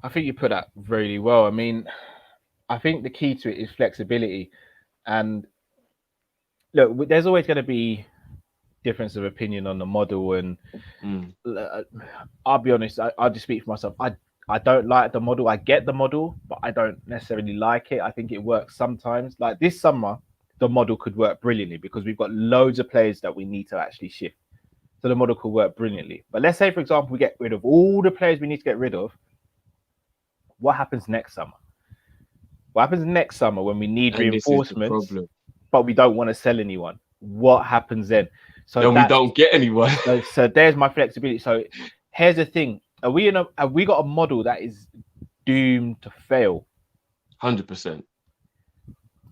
I think you put that really well. I mean, I think the key to it is flexibility. And look, there's always going to be difference of opinion on the model. And I'll be honest, I'll just speak for myself. I don't like the model. I get the model, but I don't necessarily like it. I think it works sometimes. Like this summer, the model could work brilliantly because we've got loads of players that we need to actually shift. So the model could work brilliantly. But let's say, for example, we get rid of all the players we need to get rid of. What happens next summer? What happens next summer when we need reinforcements, but we don't want to sell anyone? What happens then? So then we don't get anyone. So there's my flexibility. So here's the thing. Have we got a model that is doomed to fail? 100%.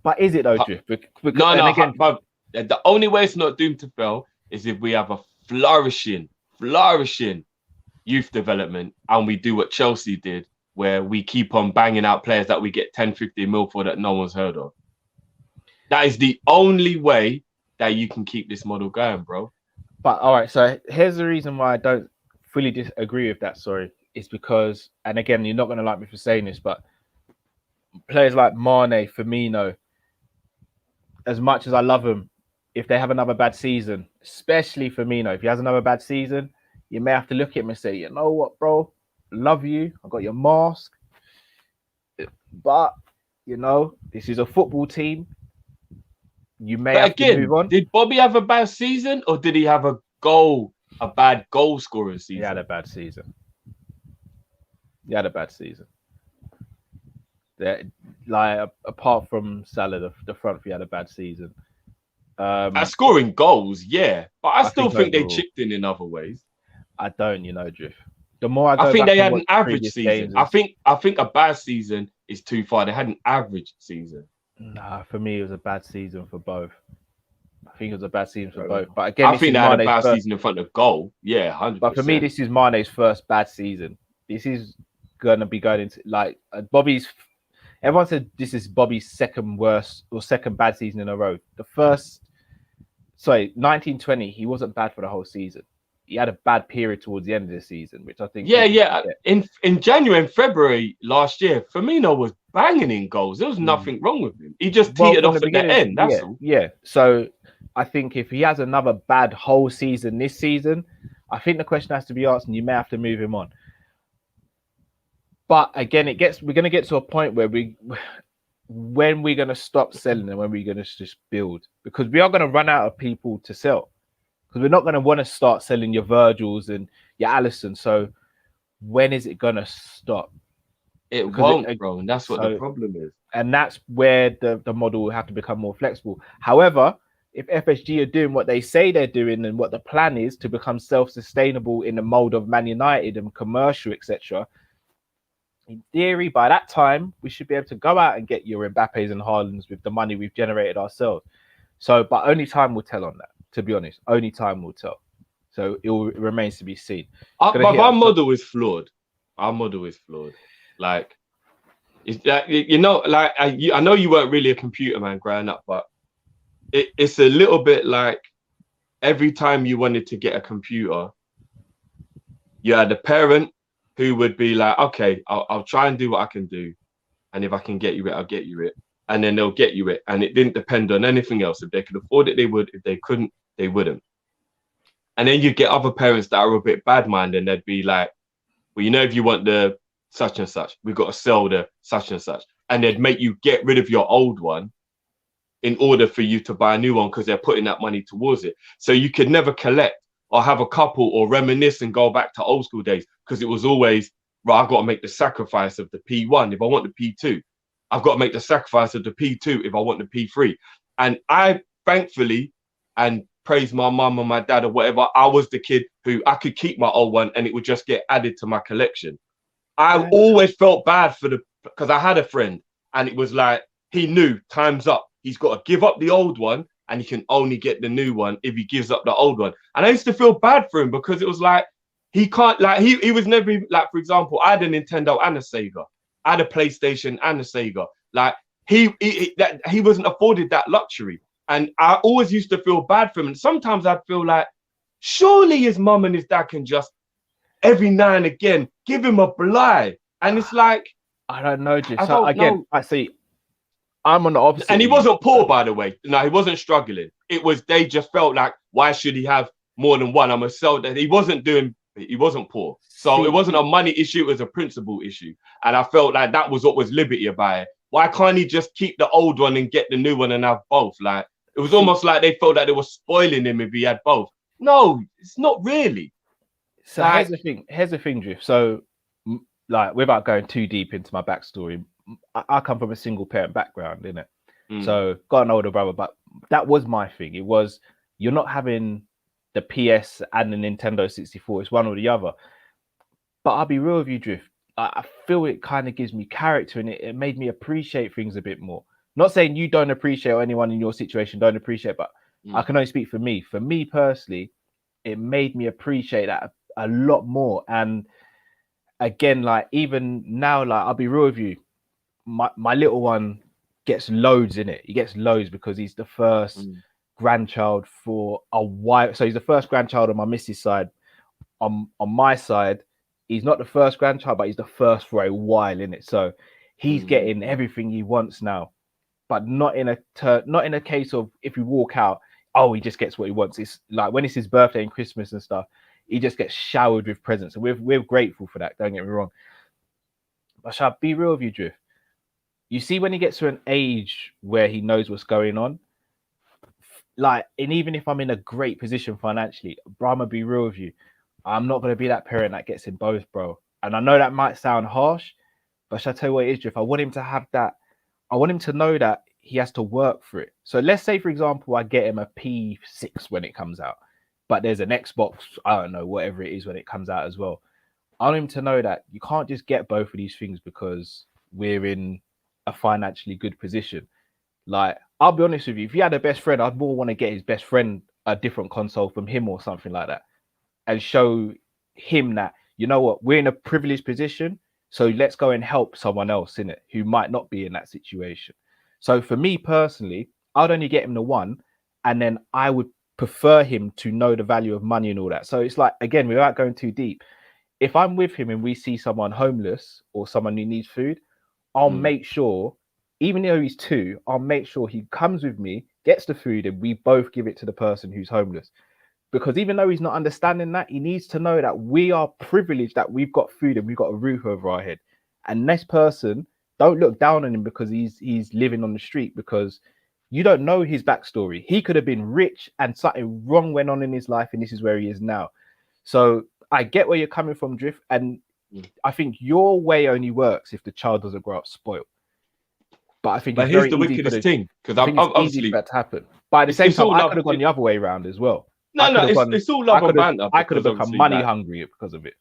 But is it though, Drift? No. Again, but the only way it's not doomed to fail is if we have a flourishing flourishing youth development and we do what Chelsea did, where we keep on banging out players that we get 10, 15 mil for that no one's heard of. That is the only way that you can keep this model going, bro. But all right, so here's the reason why I don't fully disagree with that. Sorry, it's because, and again, you're not going to like me for saying this, but players like Mane, Firmino, as much as I love them, if they have another bad season, especially Firmino, if he has another bad season, you may have to look at him and say, you know what, bro, love you, I got your mask, but you know, this is a football team. You may have to move on. Did Bobby have a bad season, or did he have a bad goal scoring season? He had a bad season. Like apart from Salah, the front three had a bad season. At scoring goals, yeah, but I still think they chipped in other ways. I don't, Drift. The more I think they had an average season. I think a bad season is too far. They had an average season. Nah, for me, it was a bad season for both. I think it was a bad season for both. But again, I think they had a bad season in front of goal. Yeah, 100%. But for me, this is Mane's first bad season. This is going to be going into like Bobby's. Everyone said this is Bobby's second worst or second bad season in a row. 1920, he wasn't bad for the whole season. He had a bad period towards the end of the season, which I think. Yeah. In January and February last year, Firmino was banging in goals. There was nothing wrong with him. He just teetered off at the end. That's all. Yeah. So I think if he has another bad whole season this season, I think the question has to be asked, and you may have to move him on. But again, we're going to get to a point where when we're going to stop selling and when we're going to just build, because we are going to run out of people to sell. Because we're not going to want to start selling your Virgils and your Alisson. So when is it going to stop? It won't, bro. And that's what the problem is. And that's where the model will have to become more flexible. However, if FSG are doing what they say they're doing and what the plan is to become self-sustainable in the mold of Man United and commercial, etc., in theory, by that time, we should be able to go out and get your Mbappes and Haalands with the money we've generated ourselves. So, but only time will tell on that. To be honest, only time will tell. So it remains to be seen. But our model is flawed. Like, it's that, like I know you weren't really a computer man growing up, but it's a little bit like every time you wanted to get a computer, you had a parent who would be like, okay, I'll try and do what I can do. And if I can get you it, I'll get you it. And then they'll get you it. And it didn't depend on anything else. If they could afford it, they would. If they couldn't, they wouldn't. And then you get other parents that are a bit bad-minded, and they'd be like, well, if you want the such and such, we've got to sell the such and such. And they'd make you get rid of your old one in order for you to buy a new one because they're putting that money towards it. So you could never collect or have a couple or reminisce and go back to old school days because it was always, right, I've got to make the sacrifice of the P1 if I want the P2. I've got to make the sacrifice of the P2 if I want the P3. And I, thankfully, and praise my mum and my dad or whatever, I was the kid who I could keep my old one and it would just get added to my collection. I always felt bad because I had a friend and it was like, he knew time's up. He's got to give up the old one and he can only get the new one if he gives up the old one. And I used to feel bad for him because it was like, he can't, like, he was never, like, for example, I had a Nintendo and a Sega. I had a PlayStation and a Sega. Like, he wasn't afforded that luxury. And I always used to feel bad for him. And sometimes I'd feel like, surely his mum and his dad can just, every now and again, give him a blight. And it's like, I don't know, just so again, I see. I'm on the opposite. And he wasn't poor, by the way. No, he wasn't struggling. It was, they just felt like, why should he have more than one? I'm a sell that he wasn't poor. So it wasn't a money issue, it was a principle issue. And I felt like that was what was liberty about it. Why can't he just keep the old one and get the new one and have both? Like, it was almost like they felt that they were spoiling him if he had both. No, it's not really. So here's the thing, Drift. So, like, without going too deep into my backstory, I come from a single parent background, innit? So got an older brother, but that was my thing. It was, you're not having the PS and the Nintendo 64. It's one or the other. But I'll be real with you, Drift. I feel it kind of gives me character and it made me appreciate things a bit more. Not saying you don't appreciate or anyone in your situation don't appreciate, but I can only speak for me. For me personally, it made me appreciate that a lot more. And again, like even now, like I'll be real with you, my little one gets loads in it. He gets loads because he's the first grandchild for a while. So he's the first grandchild on my missus side. On my side, he's not the first grandchild, but he's the first for a while in it. So he's getting everything he wants now, but not in a case of if you walk out, oh, he just gets what he wants. It's like when it's his birthday and Christmas and stuff, he just gets showered with presents, and we're grateful for that. Don't get me wrong. But shall I be real with you, Drift? You see, when he gets to an age where he knows what's going on, like, and even if I'm in a great position financially, bro, I'm gonna be real with you. I'm not gonna be that parent that gets in both, bro. And I know that might sound harsh, but shall I tell you what it is, Drift? I want him to have that. I want him to know that he has to work for it. So let's say, for example, I get him a P6 when it comes out, but there's an Xbox, I don't know, whatever it is when it comes out as well. I want him to know that you can't just get both of these things because we're in a financially good position. Like, I'll be honest with you, if he had a best friend, I'd more want to get his best friend a different console from him or something like that, and show him that, you know what, we're in a privileged position, so let's go and help someone else in it who might not be in that situation. So for me personally, I'd only get him the one, and then I would prefer him to know the value of money and all that. So it's like, again, without going too deep, if I'm with him and we see someone homeless or someone who needs food, I'll make sure, even though he's 2, I'll make sure he comes with me, gets the food, and we both give it to the person who's homeless. Because even though he's not understanding that, he needs to know that we are privileged, that we've got food and we've got a roof over our head. And this person, don't look down on him because he's living on the street, because you don't know his backstory. He could have been rich and something wrong went on in his life, and this is where he is now. So I get where you're coming from, Drift, and I think your way only works if the child doesn't grow up spoiled. But I think, but here's the wickedest thing, because I'm obviously that to happen. But at the same time, I could have gone the other way around as well. It's all love and banter. I could have become money hungry because of it.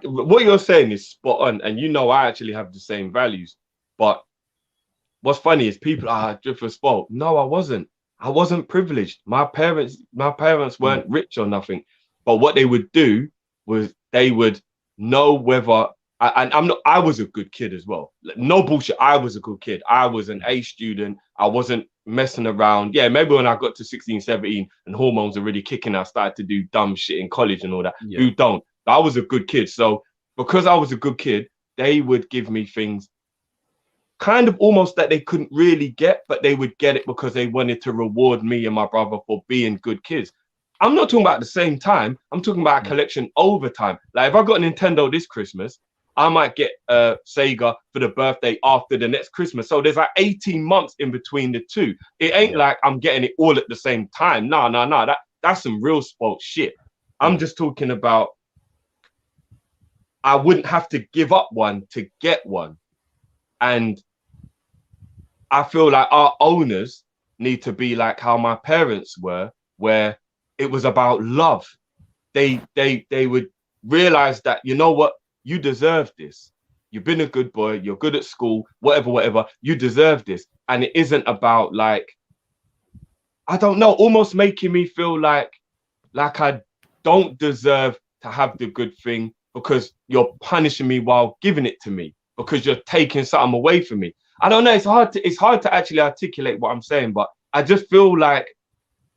What you're saying is spot on, and you know I actually have the same values. But what's funny is people are Drift was spoiled. No, I wasn't. I wasn't privileged. My parents weren't rich or nothing. But what they would do was they would know whether, and I was a good kid as well. No bullshit. I was a good kid. I was an A student. I wasn't messing around. Yeah, maybe when I got to 16, 17 and hormones are really kicking, I started to do dumb shit in college and all that. Yeah. Who don't? But I was a good kid. So because I was a good kid, they would give me things kind of almost that they couldn't really get, but they would get it because they wanted to reward me and my brother for being good kids. I'm not talking about at the same time. I'm talking about a collection over time. Like if I got a Nintendo this Christmas, I might get a Sega for the birthday after the next Christmas. So there's like 18 months in between the two. It ain't like I'm getting it all at the same time. No. That's some real spoiled shit. I'm just talking about I wouldn't have to give up one to get one. And I feel like our owners need to be like how my parents were, where it was about love. They would realize that, you know what, you deserve this. You've been a good boy. You're good at school, whatever. You deserve this. And it isn't about like, I don't know, almost making me feel like I don't deserve to have the good thing because you're punishing me while giving it to me, because you're taking something away from me. I don't know. It's hard to actually articulate what I'm saying, but I just feel like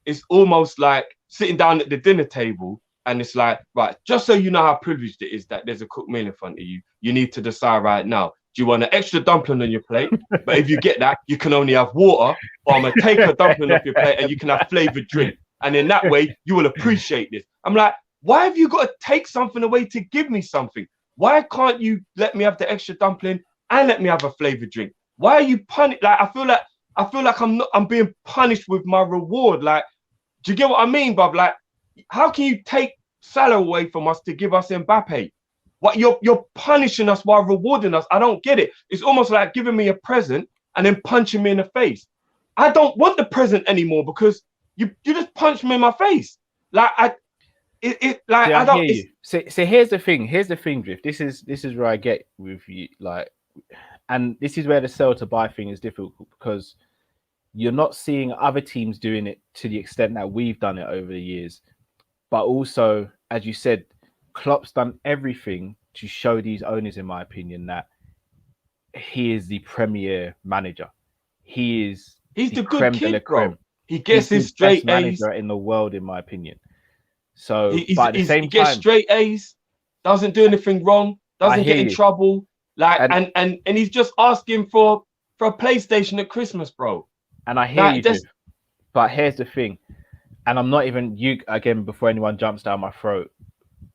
it's almost like sitting down at the dinner table and it's like, right, just so you know how privileged it is that there's a cooked meal in front of you, you need to decide right now, do you want an extra dumpling on your plate? But if you get that, you can only have water, or I'm going to take a dumpling off your plate and you can have flavored drink. And in that way, you will appreciate this. I'm like, why have you got to take something away to give me something? Why can't you let me have the extra dumpling and let me have a flavored drink? Why are you punished? Like, I feel like I'm being punished with my reward. Like, do you get what I mean, bruv? Like, how can you take Salah away from us to give us Mbappe? What, you're punishing us while rewarding us? I don't get it. It's almost like giving me a present and then punching me in the face. I don't want the present anymore because you just punched me in my face. Like I don't. Hear you. So here's the thing. Here's the thing, Drift. This is where I get with you. Like, and this is where the sell to buy thing is difficult, because you're not seeing other teams doing it to the extent that we've done it over the years. But also, as you said, Klopp's done everything to show these owners, in my opinion, that he is the premier manager. He's the good creme de la kid, bro. creme. He gets He's his the straight best A's. manager in the world, in my opinion. So, He but at the same he gets time, straight A's. Doesn't do anything wrong. Doesn't hear get in you. trouble. Like And- and he's just asking for a PlayStation at Christmas, bro. and I hear Like, you, dude. But here's the thing, and I'm not even you again before anyone jumps down my throat.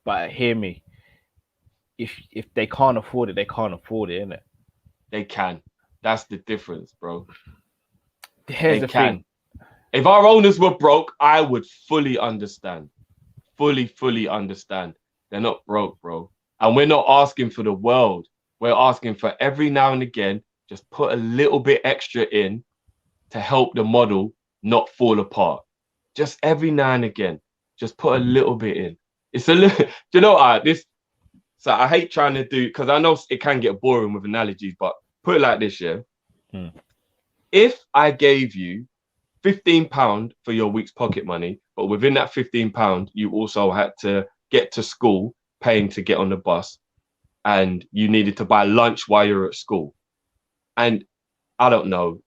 But hear me. If they can't afford it, they can't afford it, innit? They can. That's the difference, bro. Here's the thing. If our owners were broke, I would fully understand. Fully understand. They're not broke, bro. And we're not asking for the world. We're asking for every now and again, just put a little bit extra in to help the model not fall apart. Just every now and again, just put a little bit in. It's a little, you know, so I hate trying to do, because I know it can get boring with analogies, but put it like this, yeah. If I gave you £15 for your week's pocket money, but within that £15, you also had to get to school, paying to get on the bus, and you needed to buy lunch while you're at school. And I don't know,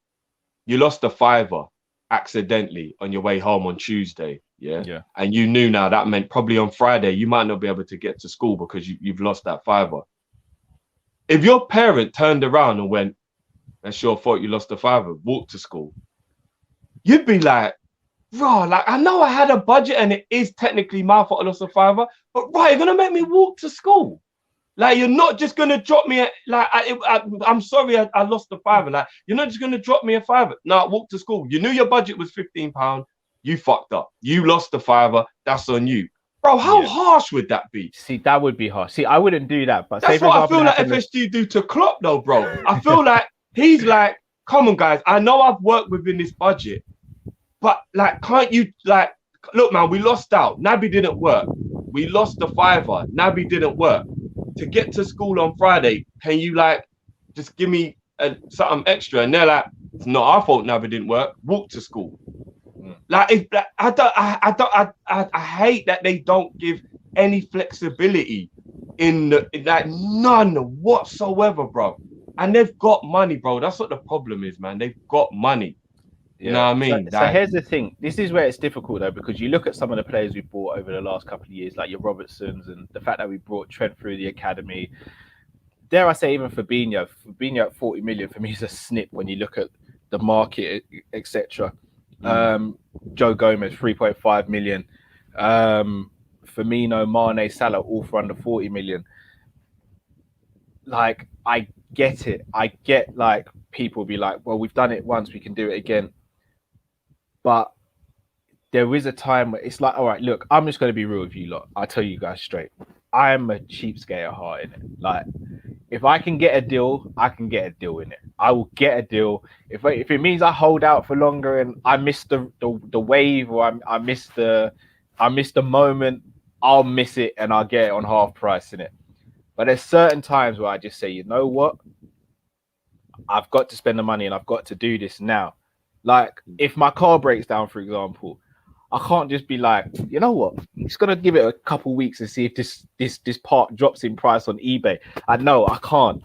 you lost a £5 accidentally on your way home on Tuesday, yeah. And you knew now that meant probably on Friday you might not be able to get to school because you've lost that £5. If your parent turned around and went, "That's your fault, you lost a £5, walk to school," you'd be like, "Bro, like I know I had a budget and it is technically my fault I lost a £5, but right, you're gonna make me walk to school? Like, you're not just gonna drop me I'm sorry I lost the £5. Like, you're not just gonna drop me a £5. No, walk to school. You knew your budget was £15. You fucked up. You lost the £5. That's on you." Bro, how harsh would that be? See, that would be harsh. See, I wouldn't do that. But that's what I feel like FSG do to Klopp, though, bro. I feel like he's like, "Come on, guys. I know I've worked within this budget, but like, can't you like, look, man, we lost out. Naby didn't work. We lost the £5. Naby didn't work. To get to school on Friday, can you like just give me something extra?" And they're like, "It's not our fault Naby didn't work. Walk to school." Like, I hate that they don't give any flexibility in like none whatsoever, bro. And they've got money, bro. That's what the problem is, man. They've got money. You know what I mean? So here's the thing. This is where it's difficult, though, because you look at some of the players we bought over the last couple of years, like your Robertsons, and the fact that we brought Trent through the academy. Dare I say, even Fabinho at 40 million for me is a snip when you look at the market, etc. Joe Gomez, 3.5 million. Firmino, Mane, Salah, all for under 40 million. Like, I get it. I get, like, people be like, "Well, we've done it once, we can do it again." But there is a time where it's like, all right, look, I'm just going to be real with you lot. I'll tell you guys straight. I am a cheapskate at heart in it. Like, if I can get a deal, I can get a deal in it. I will get a deal. If it means I hold out for longer and I miss the wave, or I miss the moment, I'll miss it and I'll get it on half price in it. But there's certain times where I just say, you know what? I've got to spend the money and I've got to do this now. Like, if my car breaks down, for example, I can't just be like, you know what? I'm just gonna give it a couple weeks and see if this part drops in price on eBay. I know I can't.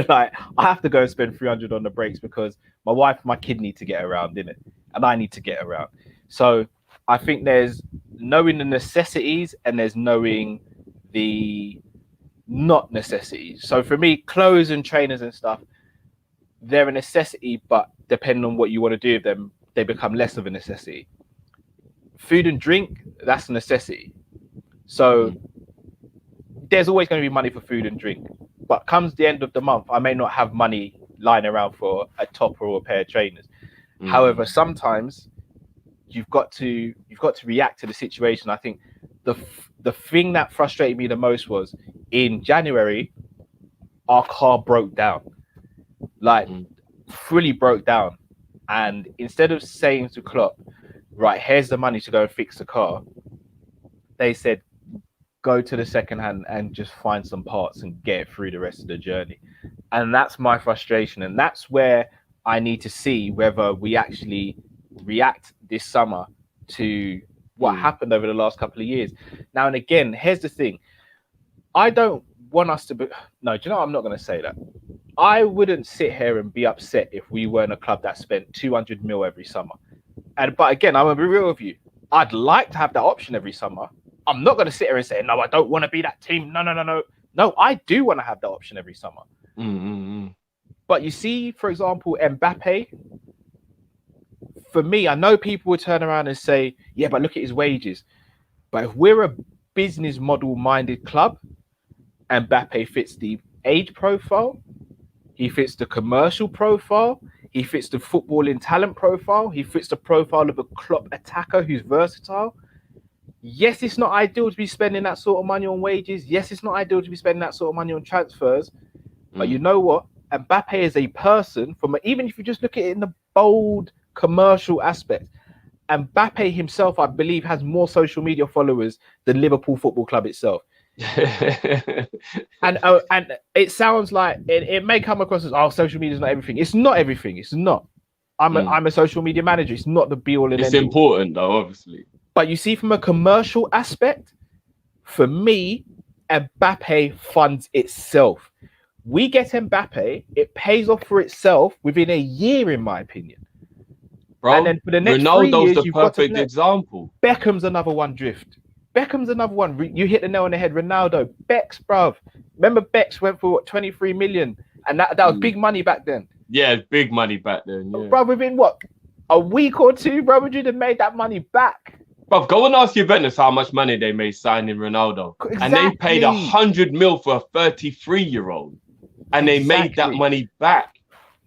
Like, I have to go and spend 300 on the brakes because my wife and my kid need to get around in it, and I need to get around. So I think there's knowing the necessities and there's knowing the not necessities. So for me, clothes and trainers and stuff, they're a necessity, but depending on what you want to do with them, they become less of a necessity. Food and drink, that's a necessity. So there's always going to be money for food and drink. But comes the end of the month, I may not have money lying around for a top or a pair of trainers. However, sometimes you've got to react to the situation. I think the thing that frustrated me the most was in January, our car broke down. Like, fully broke down. And instead of saying to Klopp, right, here's the money to go and fix the car, they said, go to the second hand and just find some parts and get it through the rest of the journey. And that's my frustration. And that's where I need to see whether we actually react this summer to what happened over the last couple of years. Now and again, here's the thing. I don't want us to be... No, do you know what? I'm not going to say that. I wouldn't sit here and be upset if we weren't a club that spent 200 mil every summer. But again, I'm going to be real with you. I'd like to have that option every summer. I'm not going to sit here and say, no, I don't want to be that team. No. No, I do want to have that option every summer. But you see, for example, Mbappe, for me, I know people would turn around and say, yeah, but look at his wages. But if we're a business model-minded club, Mbappe fits the age profile, he fits the commercial profile, he fits the footballing talent profile, he fits the profile of a Klopp attacker who's versatile. Yes, it's not ideal to be spending that sort of money on wages. Yes, it's not ideal to be spending that sort of money on transfers. But you know what? Mbappe is a person, even if you just look at it in the bold commercial aspect, Mbappe himself, I believe, has more social media followers than Liverpool Football Club itself. and it sounds like it may come across as social media is not everything. It's not everything. It's not. I'm a social media manager. It's not the be all and end all. It's important though, obviously. But you see, from a commercial aspect, for me, Mbappe funds itself. We get Mbappe, it pays off for itself within a year, in my opinion. Bro, and then for the next Ronaldo's 3 years, the perfect example. Beckham's another one drift. Beckham's another one. You hit the nail on the head. Ronaldo, Beck's, bruv. Remember Beck's went for 23 million, and that was big money back then. Yeah, big money back then. Yeah. Bro, within a week or two, Real Madrid had made that money back. Bro, go and ask Juventus how much money they made signing Ronaldo. Exactly. And they paid 100 mil for a 33-year-old. And they made that money back.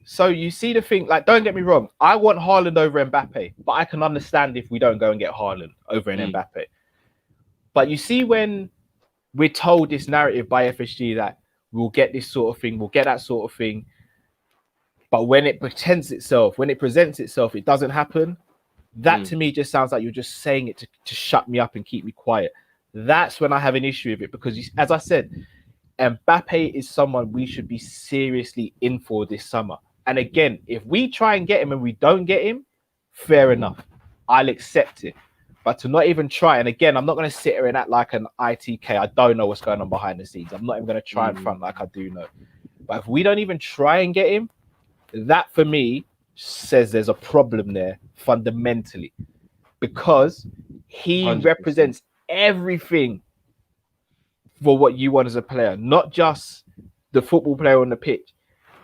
So you see the thing, like, don't get me wrong. I want Haaland over Mbappe, but I can understand if we don't go and get Haaland over an Mbappe. But you see, when we're told this narrative by FSG that we'll get this sort of thing, we'll get that sort of thing, but when it presents itself, it doesn't happen. That to me just sounds like you're just saying it to shut me up and keep me quiet. That's when I have an issue with it, because as I said, Mbappe is someone we should be seriously in for this summer. And again, if we try and get him and we don't get him, fair enough. I'll accept it. But to not even try, and again, I'm not going to sit here and act like an ITK. I don't know what's going on behind the scenes. I'm not even going to try and front like I do know. But if we don't even try and get him, that for me says there's a problem there fundamentally, because he 100%. represents everything for what you want as a player, not just the football player on the pitch.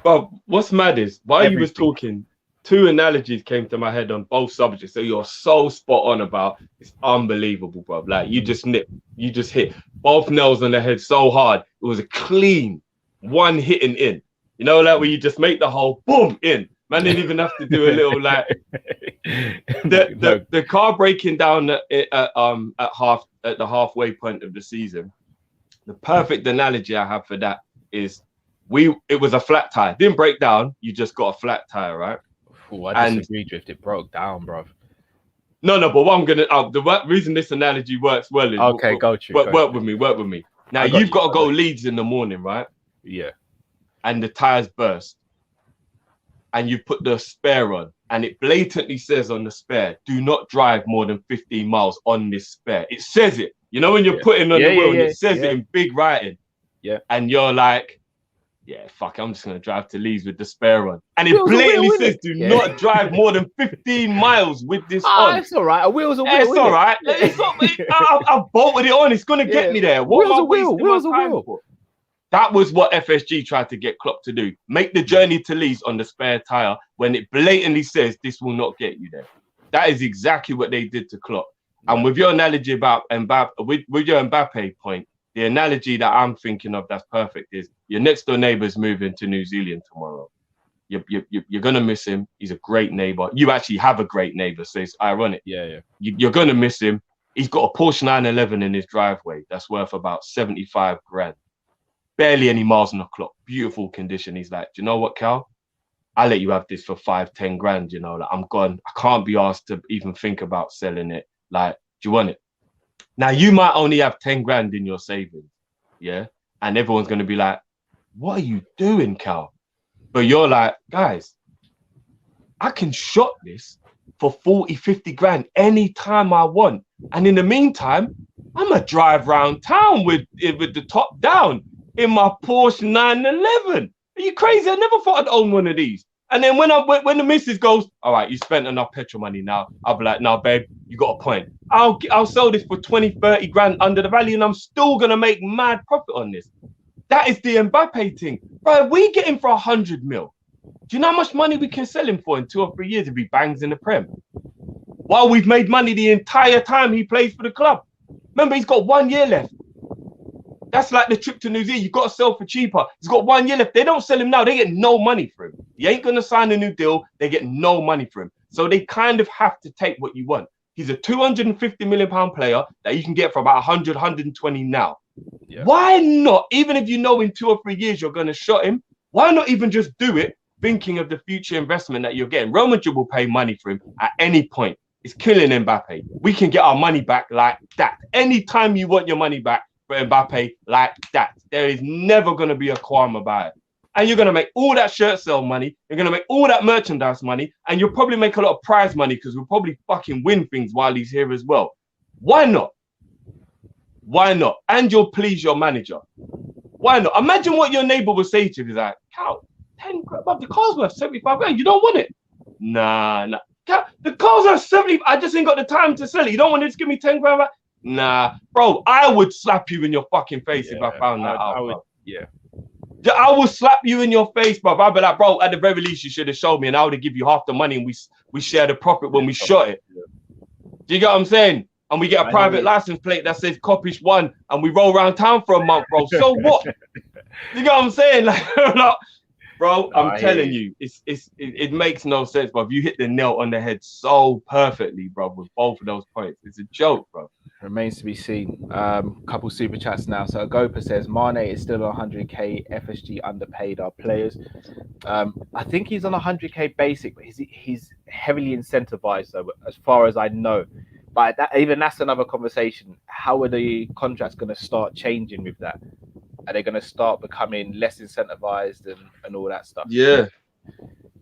But what's mad is, while you was talking, 2 analogies came to my head on both subjects. So you're so spot on about. It's unbelievable, bro. Like you just hit both nails on the head so hard. It was a clean one hitting in. You know, like where you just make the hole, boom, in. Man didn't even have to do a little like the car breaking down at the halfway point of the season. The perfect analogy I have for that is it was a flat tire. Didn't break down. You just got a flat tire, right? Oh, I disagree, Drift. It broke down, bro. No, but what I'm gonna the reason this analogy works well is work with me. Now you've got to go Leeds in the morning, right? Yeah. And the tires burst, and you put the spare on, and it blatantly says on the spare, "Do not drive more than 15 miles on this spare." It says it. You know when you're putting on the wheel, and it says it in big writing. Yeah. And you're like, yeah, fuck, I'm just going to drive to Leeds with the spare on. And it blatantly says, do not drive more than 15 miles with this on. It's all right. A wheel's a wheel. It's all right. I bolted it on. It's going to get me there. What am I wasting my time for? That was what FSG tried to get Klopp to do. Make the journey to Leeds on the spare tyre when it blatantly says this will not get you there. That is exactly what they did to Klopp. And with your analogy about Mbappe, with your Mbappe point, the analogy that I'm thinking of that's perfect is your next door neighbor's moving to New Zealand tomorrow. You're gonna miss him. He's a great neighbor. You actually have a great neighbor, so it's ironic. Yeah. You're gonna miss him. He's got a Porsche 911 in his driveway that's worth about 75 grand. Barely any miles on the clock. Beautiful condition. He's like, do you know what, Cal? I'll let you have this for 5-10 grand. You know, like I'm gone. I can't be asked to even think about selling it. Like, do you want it? Now, you might only have 10 grand in your savings, yeah? And everyone's going to be like, what are you doing, Cal? But you're like, guys, I can shop this for 40, 50 grand anytime I want. And in the meantime, I'm going to drive around town with the top down in my Porsche 911. Are you crazy? I never thought I'd own one of these. And then when the missus goes, all right, you spent enough petrol money now. I'll be like, no, babe, you got a point. I'll sell this for 20, 30 grand under the value, and I'm still going to make mad profit on this. That is the Mbappe thing. Bro, we get him for 100 mil. Do you know how much money we can sell him for in 2 or 3 years if he bangs in the Prem? While we've made money the entire time he plays for the club. Remember, he's got 1 year left. That's like the trip to New Zealand. You've got to sell for cheaper. He's got 1 year left. They don't sell him now. They get no money for him. You ain't going to sign a new deal. They get no money for him. So they kind of have to take what you want. He's a £250 million player that you can get for about 100, 120 now. Yeah. Why not? Even if you know in 2 or 3 years you're going to shot him, why not even just do it thinking of the future investment that you're getting? Real Madrid will pay money for him at any point. It's killing Mbappe. We can get our money back like that. Anytime you want your money back for Mbappe like that, there is never going to be a qualm about it. And you're going to make all that shirt sale money. You're going to make all that merchandise money. And you'll probably make a lot of prize money because we'll probably fucking win things while he's here as well. Why not? Why not? And you'll please your manager. Why not? Imagine what your neighbor would say to you. He's like, Cal, 10 grand, the car's worth 75 grand. You don't want it? Nah. Cal, the car's worth 70. I just ain't got the time to sell it. You don't want to just give me 10 grand back? Nah. Bro, I would slap you in your fucking face if I found that out. I will slap you in your face, bro. I'd be like, bro, at the very least, you should have showed me and I would have given you half the money and we share the profit when we shot it. Do you get what I'm saying? And we get a private license plate that says Kop-Ish 1 and we roll around town for a month, bro. So what? You get what I'm saying? Like, bro, I'm telling you, it makes no sense, bro. You hit the nail on the head so perfectly, bro, with both of those points. It's a joke, bro. Remains to be seen. Couple super chats now. So Gopa says Mane is still on 100k. FSG underpaid our players. I think he's on 100k basic, but he's heavily incentivized though, as far as I know. But that's another conversation. How are the contracts going to start changing with that? Are they going to start becoming less incentivized and all that stuff? Yeah.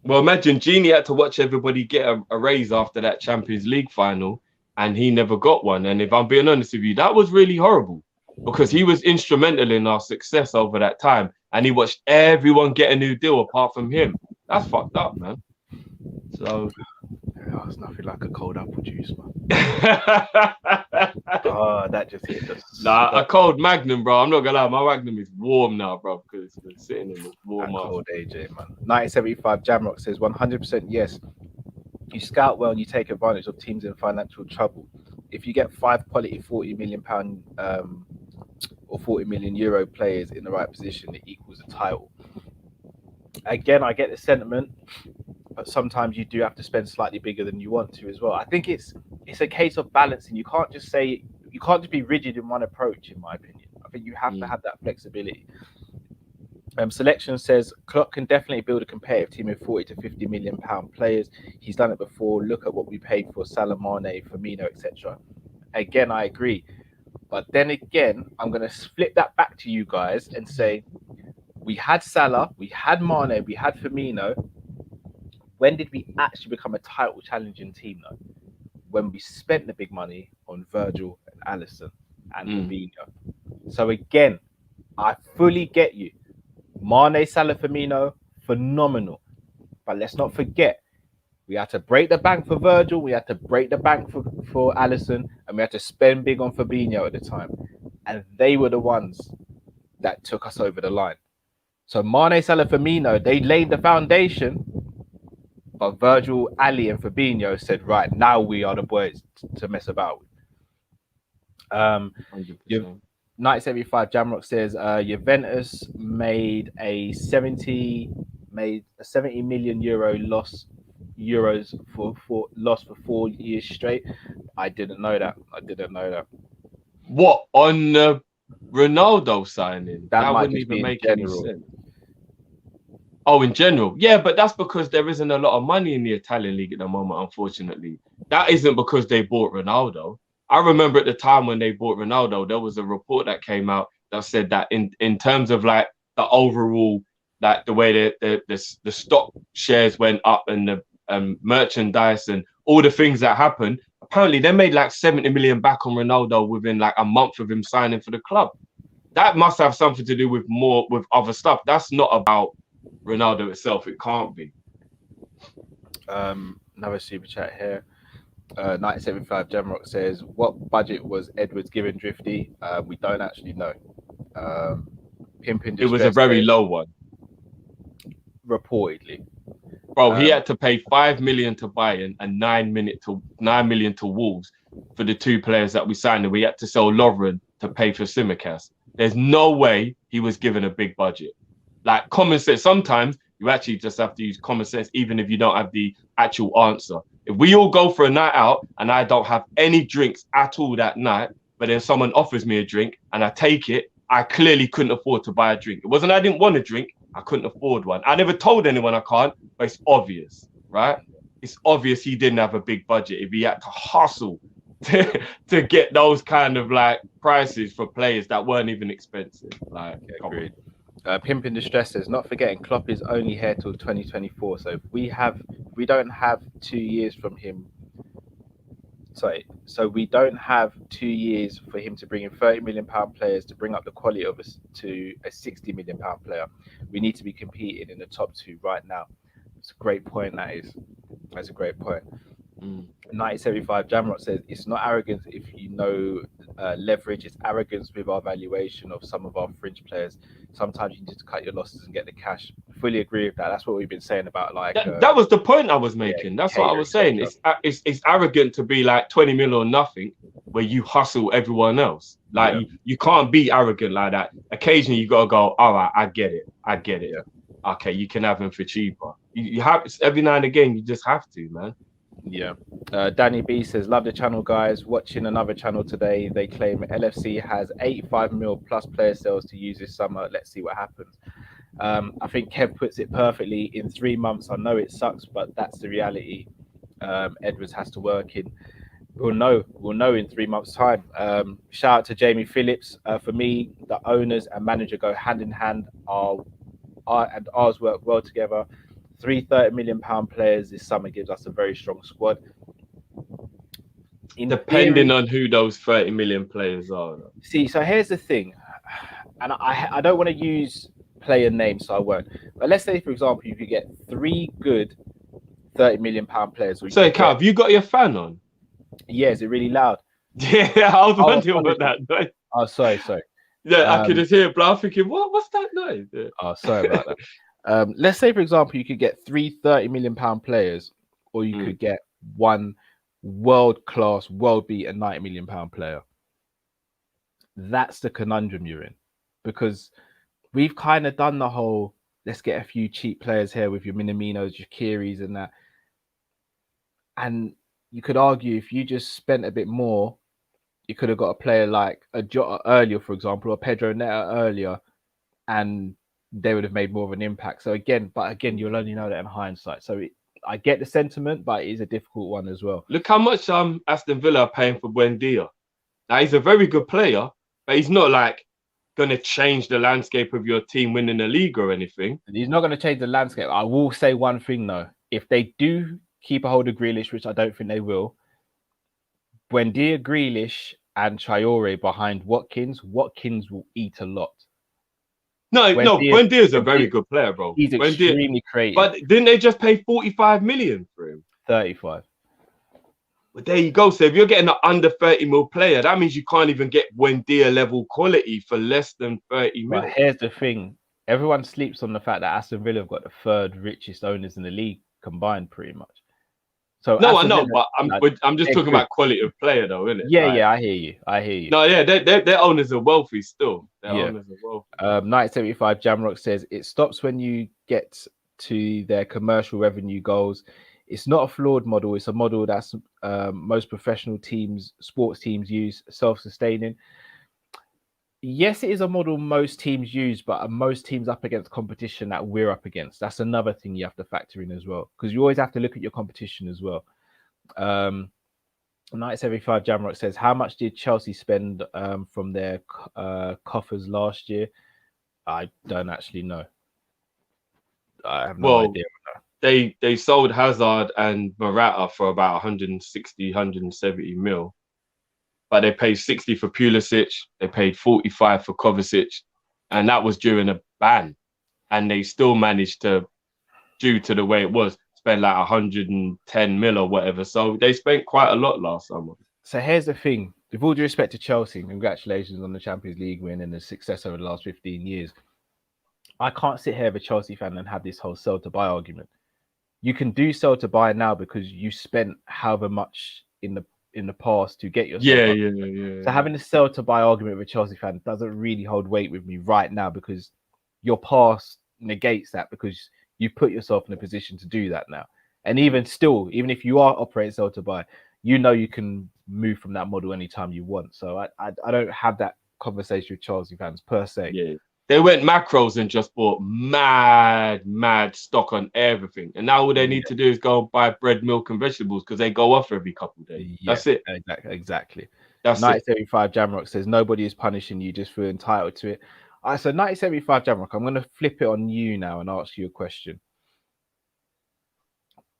Well, imagine Genie had to watch everybody get a raise after that Champions League final. And he never got one. And if I'm being honest with you, that was really horrible because he was instrumental in our success over that time. And he watched everyone get a new deal apart from him. That's fucked up, man. So it's nothing like a cold apple juice, man. That just hit us. Nah, a cold Magnum, bro. I'm not gonna lie, my Magnum is warm now, bro, because it's been sitting in this warm cold AJ, man. 1975 Jamrock says 100% yes. You scout well and you take advantage of teams in financial trouble. If you get 5 quality £40 million or €40 million players in the right position, it equals a title. Again, I get the sentiment, but sometimes you do have to spend slightly bigger than you want to as well. I think it's a case of balancing. You can't just be rigid in one approach, in my opinion. I think you have to have that flexibility. Selection says Klopp can definitely build a competitive team of 40 to 50 million pound players. He's done it before. Look at what we paid for Salah, Mane, Firmino, etc. Again, I agree. But then again, I'm going to flip that back to you guys and say, we had Salah, we had Mane, we had Firmino. When did we actually become a title challenging team though? When we spent the big money on Virgil and Alisson and Firmino. So again, I fully get you. Mane, Salah, Firmino, phenomenal. But let's not forget, we had to break the bank for Virgil, we had to break the bank for Alisson, and we had to spend big on Fabinho at the time. And they were the ones that took us over the line. So Mane, Salah, Firmino, they laid the foundation, but Virgil, Ali, and Fabinho said, right, now we are the boys to mess about with. 1975 Jamrock says Juventus made a 70 million euro loss for 4 years straight. I didn't know that. What, on the Ronaldo signing? That wouldn't even make any sense. Oh, in general, yeah, but that's because there isn't a lot of money in the Italian league at the moment, unfortunately. That isn't because they bought Ronaldo. I remember at the time when they bought Ronaldo, there was a report that came out that said that in terms of like the overall, like the way the stock shares went up and the merchandise and all the things that happened. Apparently, they made like 70 million back on Ronaldo within like a month of him signing for the club. That must have something to do with other stuff. That's not about Ronaldo itself. It can't be. Another super chat here. 1975 Jamrock says, what budget was Edwards given Drifty? We don't actually know. Pimpin' It was a very low one. Reportedly. Bro, he had to pay 5 million to Bayern and 9 million to Wolves for the 2 players that we signed, and we had to sell Lovren to pay for Tsimikas. There's no way he was given a big budget. Like common sense, sometimes you actually just have to use common sense, even if you don't have the actual answer. If we all go for a night out and I don't have any drinks at all that night, but then someone offers me a drink and I take it, I clearly couldn't afford to buy a drink. It wasn't I didn't want a drink, I couldn't afford one. I never told anyone I can't, but it's obvious, right? It's obvious he didn't have a big budget if he had to hustle to get those kind of like prices for players that weren't even expensive. Like, agreed. Pimp in Distress says, not forgetting Klopp is only here till 2024. So if we don't have 2 years from him. So we don't have 2 years for him to bring in £30 million players to bring up the quality of us to a £60 million player. We need to be competing in the top 2 right now. It's a great point. That's a great point. 1975 Jamrock says, it's not arrogance if you know leverage, it's arrogance with our valuation of some of our fringe players. Sometimes you need to cut your losses and get the cash. Fully agree with that. That's what we've been saying about like that was the point I was making. That's what I was saying. It's arrogant to be like 20 mil or nothing where you hustle everyone else. Like you can't be arrogant like that. Occasionally you gotta go, all right, I get it. Yeah. Okay, you can have them for cheaper. You have every now and again, you just have to, man. Yeah. Danny B says, love the channel, guys. Watching another channel today. They claim LFC has 85 mil plus player sales to use this summer. Let's see what happens. I think Kev puts it perfectly. In 3 months, I know it sucks, but that's the reality Edwards has to work in. We'll know in 3 months' time. Shout out to Jamie Phillips. For me, the owners and manager go hand in hand. And ours work well together. 3 £30 million players this summer gives us a very strong squad. Depending on who those 30 million players are. See, so here's the thing, and I don't want to use player names, so I won't. But let's say, for example, you could get 3 good £30 million players. So, Cal, have you got your fan on? Yeah, is it really loud? Yeah, I was wondering about that noise. Oh, sorry. Yeah, I could just hear it, but I'm thinking, what's that noise? Yeah. Oh, sorry about that. Let's say, for example, you could get 3 £30 million players, or you could get 1 world-class, world-beaten £90 million player. That's the conundrum you're in, because we've kind of done the whole, let's get a few cheap players here with your Minaminos, your Kiris and that. And you could argue if you just spent a bit more, you could have got a player like a Jota earlier, for example, or Pedro Neto earlier, and they would have made more of an impact. So again, you'll only know that in hindsight. So I get the sentiment, but it is a difficult one as well. Look how much Aston Villa are paying for Buendia. Now, he's a very good player, but he's not like going to change the landscape of your team winning the league or anything. He's not going to change the landscape. I will say one thing, though. If they do keep a hold of Grealish, which I don't think they will, Buendia, Grealish and Traore behind Watkins will eat a lot. Buendia's a very good player, bro. He's extremely creative. But didn't they just pay 45 million for him? 35. But there you go. So if you're getting an under 30 mil player, that means you can't even get Buendia level quality for less than 30 mil. But here's the thing. Everyone sleeps on the fact that Aston Villa have got the 3rd richest owners in the league combined, pretty much. So no, I know, but I'm just talking about quality of player, though, isn't it? Yeah, I hear you. No, yeah, their owners are wealthy still. Owners are wealthy. 1975 Jamrock says it stops when you get to their commercial revenue goals. It's not a flawed model. It's a model that's most professional teams, sports teams use, self-sustaining. Yes, it is a model most teams use, but are most teams up against competition that we're up against? That's another thing you have to factor in as well, because you always have to look at your competition as well. 1975 Jamrock says, how much did Chelsea spend from their coffers last year? I don't actually know. I have no idea. they sold Hazard and Morata for about 160, 170 mil. But they paid 60 for Pulisic, they paid 45 for Kovacic, and that was during a ban. And they still managed to, due to the way it was, spend like 110 mil or whatever. So they spent quite a lot last summer. So here's the thing. With all due respect to Chelsea, congratulations on the Champions League win and the success over the last 15 years. I can't sit here as a Chelsea fan and have this whole sell to buy argument. You can do sell to buy now because you spent however much in the past to get yourself. Yeah. So having a sell to buy argument with a Chelsea fan doesn't really hold weight with me right now because your past negates that because you put yourself in a position to do that now. And even still, even if you are operating sell to buy, you know you can move from that model anytime you want. So I don't have that conversation with Chelsea fans per se. Yeah. They went macros and just bought mad stock on everything. And now all they need to do is go and buy bread, milk, and vegetables because they go off every couple of days. Yeah, that's it. Exactly. That's 1975 Jamrock says nobody is punishing you, just feel entitled to it. So 1975 Jamrock, I'm going to flip it on you now and ask you a question.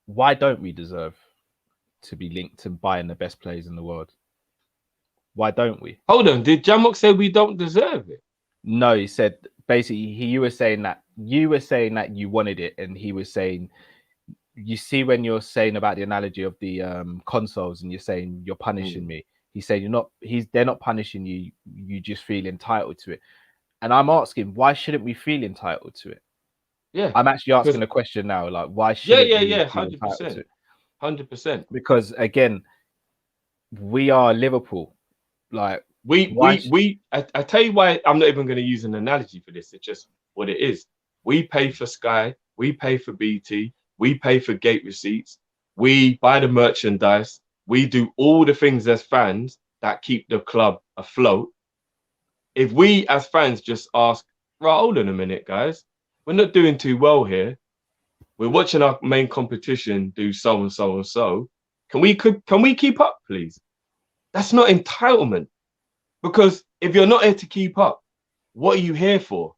Why don't we deserve to be linked to buying the best players in the world? Why don't we? Hold on, did Jamrock say we don't deserve it? No, he said basically you were saying that you wanted it, and he was saying, you see when you're saying about the analogy of the consoles, and you're saying you're punishing me. He said they're not punishing you. You just feel entitled to it, and I'm asking why shouldn't we feel entitled to it? Yeah, I'm actually asking a question now, like why should? Yeah, 100%, 100%. Because again, we are Liverpool, like. I tell you why I'm not even going to use an analogy for this. It's just what it is. We pay for Sky, we pay for BT, we pay for gate receipts, we buy the merchandise, we do all the things as fans that keep the club afloat. If we as fans just ask, right, hold on a minute, guys, we're not doing too well here. We're watching our main competition do so and so and so. Can we keep up, please? That's not entitlement. Because if you're not here to keep up, what are you here for?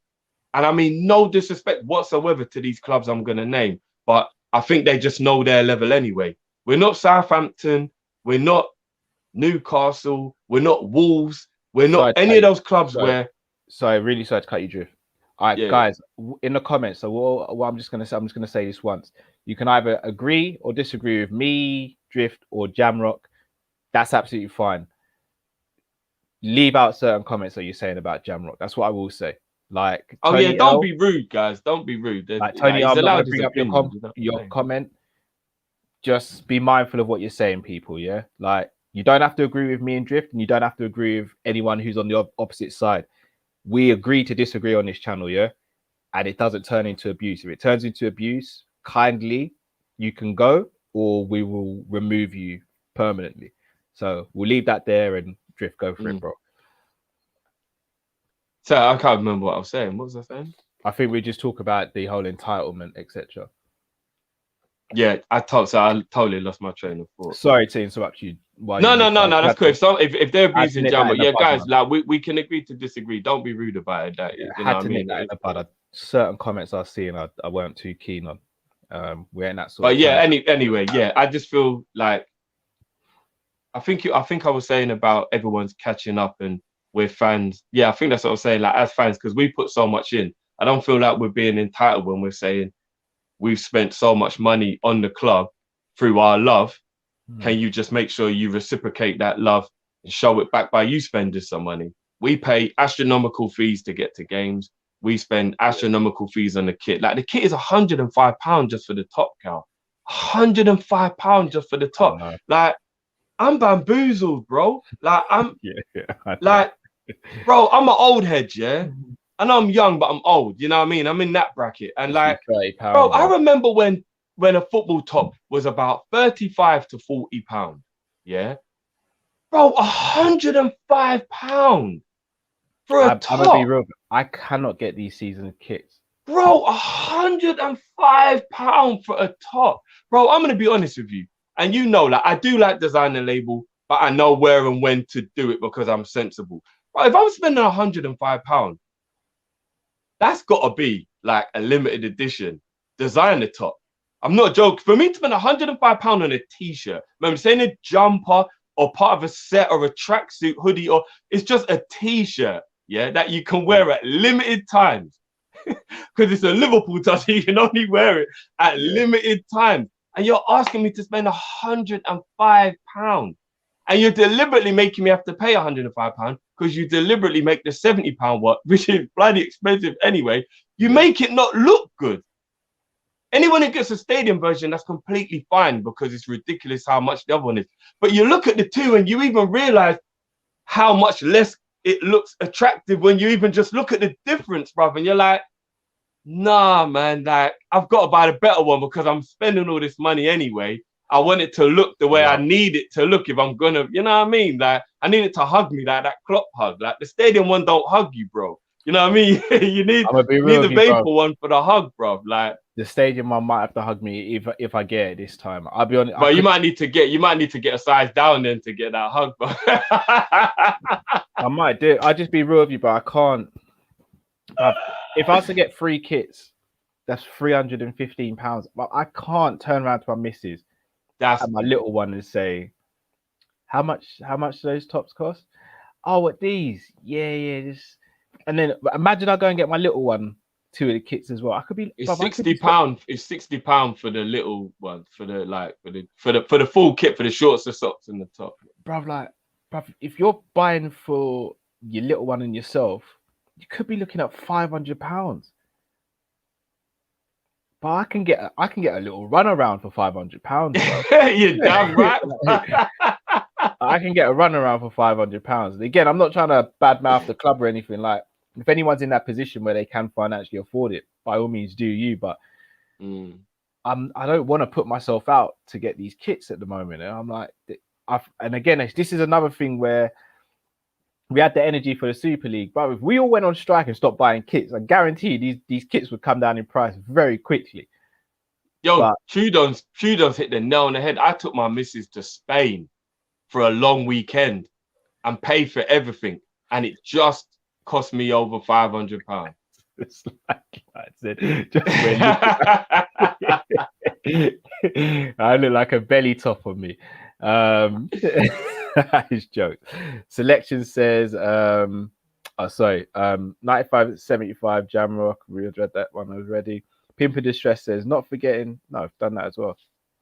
And I mean, no disrespect whatsoever to these clubs I'm going to name, but I think they just know their level anyway. We're not Southampton. We're not Newcastle. We're not Wolves. We're not any of those clubs where... Sorry, really sorry to cut you, Drift. All right, guys, in the comments, so what I'm just going to say this once. You can either agree or disagree with me, Drift, or Jamrock. That's absolutely fine. Leave out certain comments that you're saying about Jamrock. That's what I will say. Like, Tony don't be rude, guys. Don't be rude. Like Tony, I'm allowed to bring up your comment. Just be mindful of what you're saying, people. Yeah, like you don't have to agree with me and Drift, and you don't have to agree with anyone who's on the opposite side. We agree to disagree on this channel, yeah, and it doesn't turn into abuse. If it turns into abuse, kindly, you can go, or we will remove you permanently. So we'll leave that there and Drift, go for it, bro. So I can't remember what I was saying. What was I saying? I think we just talk about the whole entitlement, etc. Yeah, I totally lost my train of thought. Sorry to interrupt you. No, that's cool. If they're abusing Jamrock, yeah, guys, like we can agree to disagree. Don't be rude about it. That, you know what I mean? But certain comments I see and I weren't too keen on. We're in that sort. But yeah, anyway, yeah, I just feel like I think I was saying about everyone's catching up and we're fans. Yeah, I think that's what I was saying. Like as fans, because we put so much in. I don't feel like we're being entitled when we're saying we've spent so much money on the club through our love. Can you just make sure you reciprocate that love and show it back by you spending some money? We pay astronomical fees to get to games. We spend astronomical fees on the kit. Like the kit is £105 just for the top, Cal. £105 just for the top. Like I'm bamboozled, bro. Like I'm like, bro, I'm an old head, yeah. I know I'm young, but I'm old. You know what I mean? I'm in that bracket. And like, bro, I remember when a football top was about 35 to 40 pounds. Yeah. Bro, £105 for a top. I'm gonna be real. I cannot get these season kits. Bro, £105 for a top. Bro, I'm gonna be honest with you. And you know, like I do like design and label, but I know where and when to do it because I'm sensible. But if I'm spending £105, that's gotta be like a limited edition designer top. I'm not joking. For me to spend £105 on a t-shirt, remember saying a jumper or part of a set or a tracksuit hoodie, or it's just a t-shirt, yeah, that you can wear at limited times. Because it's a Liverpool touch, so you can only wear it at limited times. And you're asking me to spend £105. And you're deliberately making me have to pay £105 because you deliberately make the £70 work, which is bloody expensive anyway. You make it not look good. Anyone who gets a stadium version, that's completely fine because it's ridiculous how much the other one is. But you look at the two and you even realize how much less it looks attractive when you even just look at the difference, bruv. And you're like, nah, man, like, I've got to buy the better one because I'm spending all this money anyway. I want it to look the way I need it to look if I'm gonna, you know what I mean? Like, I need it to hug me, like that Klopp hug. Like, the stadium one don't hug you, bro. You know what I mean? you need the vapor one for the hug, bro. Like, the stadium one might have to hug me if I get it this time. I'll be honest. But you might need to get a size down then to get that hug, bro. I might do it. I'll just be real with you, but I can't. If I was to get 3 kits, that's £315. But I can't turn around to my missus. That's my little one and say, how much do those tops cost? Oh, what these? Yeah, just. And then imagine I go and get my little one 2 of the kits as well. I could be. It's £60. It's £60 for the little one, for the full kit, for the shorts, the socks, and the top. Bruv, if you're buying for your little one and yourself, you could be looking at £500. But I can get a little runaround for £500. You're damn right. I can get a runaround for £500. Again, I'm not trying to badmouth the club or anything. Like, if anyone's in that position where they can financially afford it, by all means, do you. But I don't want to put myself out to get these kits at the moment. And I'm like, and again, this is another thing where we had the energy for the Super League, but if we all went on strike and stopped buying kits, I guarantee these kits would come down in price very quickly. Yo, Trudon's hit the nail on the head. I took my missus to Spain for a long weekend and paid for everything, and it just cost me over £500. It's like I said, just when I look like a belly top on me. That is joke. Selection says 95-75 Jamrock. We read that one already. Pimper Distress says not forgetting. No, I've done that as well.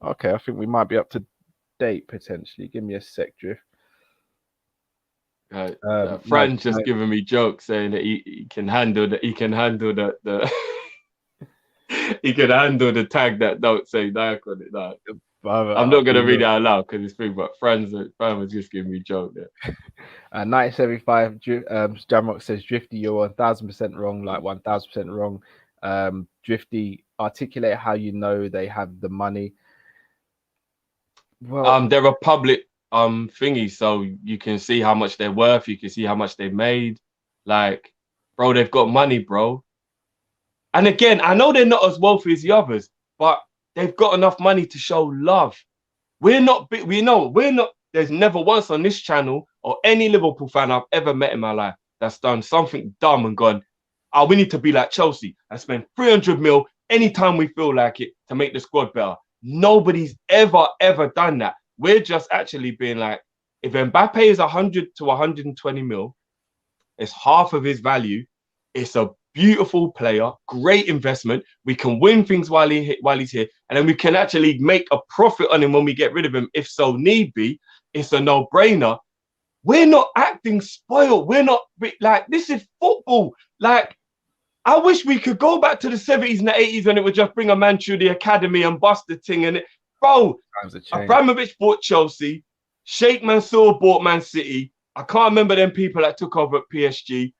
Okay, I think we might be up to date potentially. Give me a sec, Drift. Fran's just giving me jokes saying that he can handle the he can handle the tag that don't say Nike on it. No. I'm not going to read it out loud because it's free, but Fran was just giving me a joke there. 1975, Jamrock says, Drifty, you're 1,000% wrong, like 1,000% wrong. Drifty, articulate how you know they have the money. Well, they're a public thingy, so you can see how much they're worth, you can see how much they made. Like, bro, they've got money, bro. And again, I know they're not as wealthy as the others, but they've got enough money to show love. We're not. There's never once on this channel or any Liverpool fan I've ever met in my life that's done something dumb and gone, oh, we need to be like Chelsea and spend 300 mil anytime we feel like it to make the squad better. Nobody's ever done that. We're just actually being like, if Mbappe is 100 to 120 mil, it's half of his value. It's a beautiful player, great investment. We can win things while he's here, and then we can actually make a profit on him when we get rid of him, if so need be. It's a no-brainer. We're not acting spoiled. We're not like, this is football. Like, I wish we could go back to the 70s and the 80s when it would just bring a man through the academy and bust the thing. And bro, Abramovich bought Chelsea, Sheikh Mansour bought Man City. I can't remember them people that took over at PSG.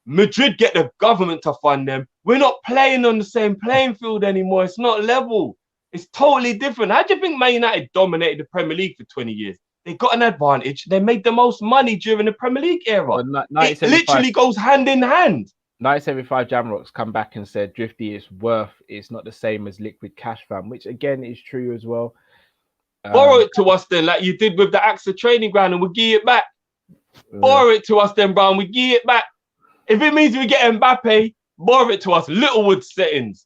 Madrid get the government to fund them. We're not playing on the same playing field anymore. It's not level. It's totally different. How do you think Man United dominated the Premier League for 20 years? They got an advantage. They made the most money during the Premier League era. Well, it literally goes hand in hand. 1975 Jamrock's come back and said Drifty is worth, it's not the same as liquid cash, fam, which again is true as well. Borrow it to us then, like you did with the AXA training ground, and we'll give it back. Borrow it to us then, bro, and we give it back. If it means we get Mbappe, borrow it to us. Littlewood settings.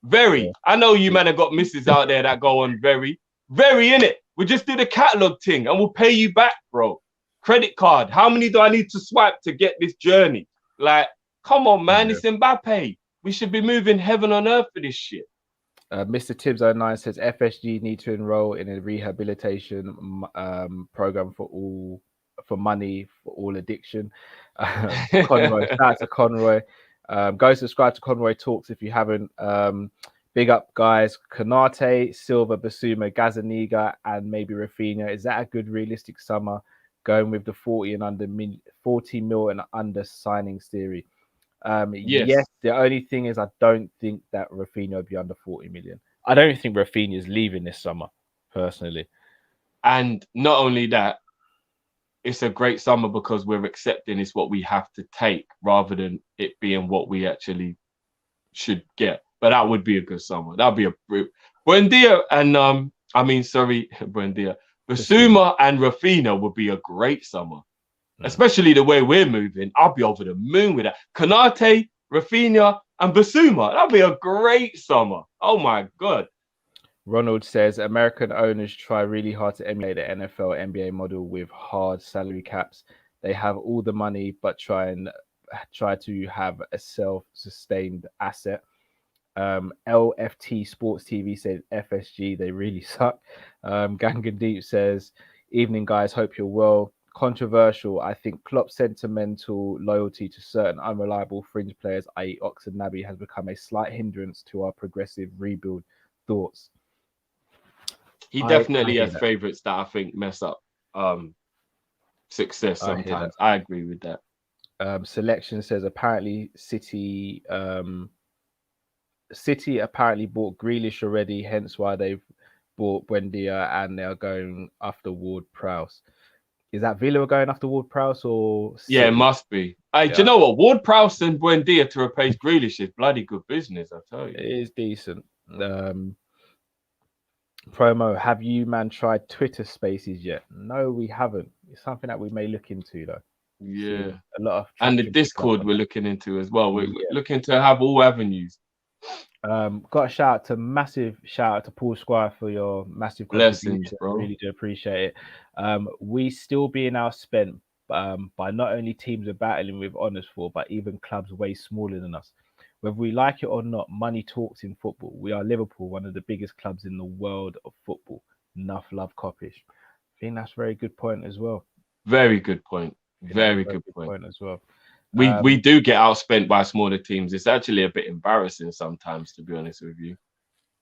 Very. Yeah. I know you man have got misses out there that go on very in it. We just do the catalog thing and we'll pay you back, bro. Credit card. How many do I need to swipe to get this journey? Like, come on, man. Yeah. It's Mbappe. We should be moving heaven on earth for this shit. Mr. Tibbs09 says FSG need to enroll in a rehabilitation program for money for all addiction. Conroy, shout out to Conroy. Go subscribe to Conroy Talks if you haven't. Big up, guys. Konate, Silva, Basuma, Gazaniga, and maybe Rafinha. Is that a good realistic summer? Going with the 40 mil and under signings theory. Yes. The only thing is, I don't think that Rafinha will be under 40 million. I don't think Rafinha is leaving this summer, personally. And not only that, it's a great summer because we're accepting it's what we have to take rather than it being what we actually should get. But that would be a good summer. That'd be a Buendia and Buendia. Basuma and Rafinha would be a great summer. Especially the way we're moving. I'll be over the moon with that. Konate, Rafinha, and Basuma. That'd be a great summer. Oh my God. Ronald says American owners try really hard to emulate the NFL NBA model with hard salary caps. They have all the money, but try to have a self-sustained asset. LFT Sports TV says FSG, they really suck. Gangan Deep says, evening guys, hope you're well. Controversial, I think Klopp's sentimental loyalty to certain unreliable fringe players, i.e. Oxford Naby, has become a slight hindrance to our progressive rebuild. Thoughts? He definitely has favourites that I think mess up success sometimes. I agree with that. Selection says apparently City apparently bought Grealish already, hence why they've bought Buendia and they are going after Ward-Prowse. Is that Villa going after Ward-Prowse or City? Yeah, it must be. Do you know what? Ward-Prowse and Buendia to replace Grealish is bloody good business, I tell you. It is decent. Promo, have you man tried Twitter Spaces yet? No, we haven't. It's something that we may look into though. Yeah. A lot of and the Discord we're looking into as well. We're looking to have all avenues. Got a massive shout out to Paul Squire for your massive blessings, bro. Really do appreciate it. We still being outspent by not only teams we're battling with honours for, but even clubs way smaller than us. Whether we like it or not, money talks in football. We are Liverpool, one of the biggest clubs in the world of football. Enough love, Kop-Ish. I think that's a very good point as well. Very good point. Very good point as well. We do get outspent by smaller teams. It's actually a bit embarrassing sometimes, to be honest with you.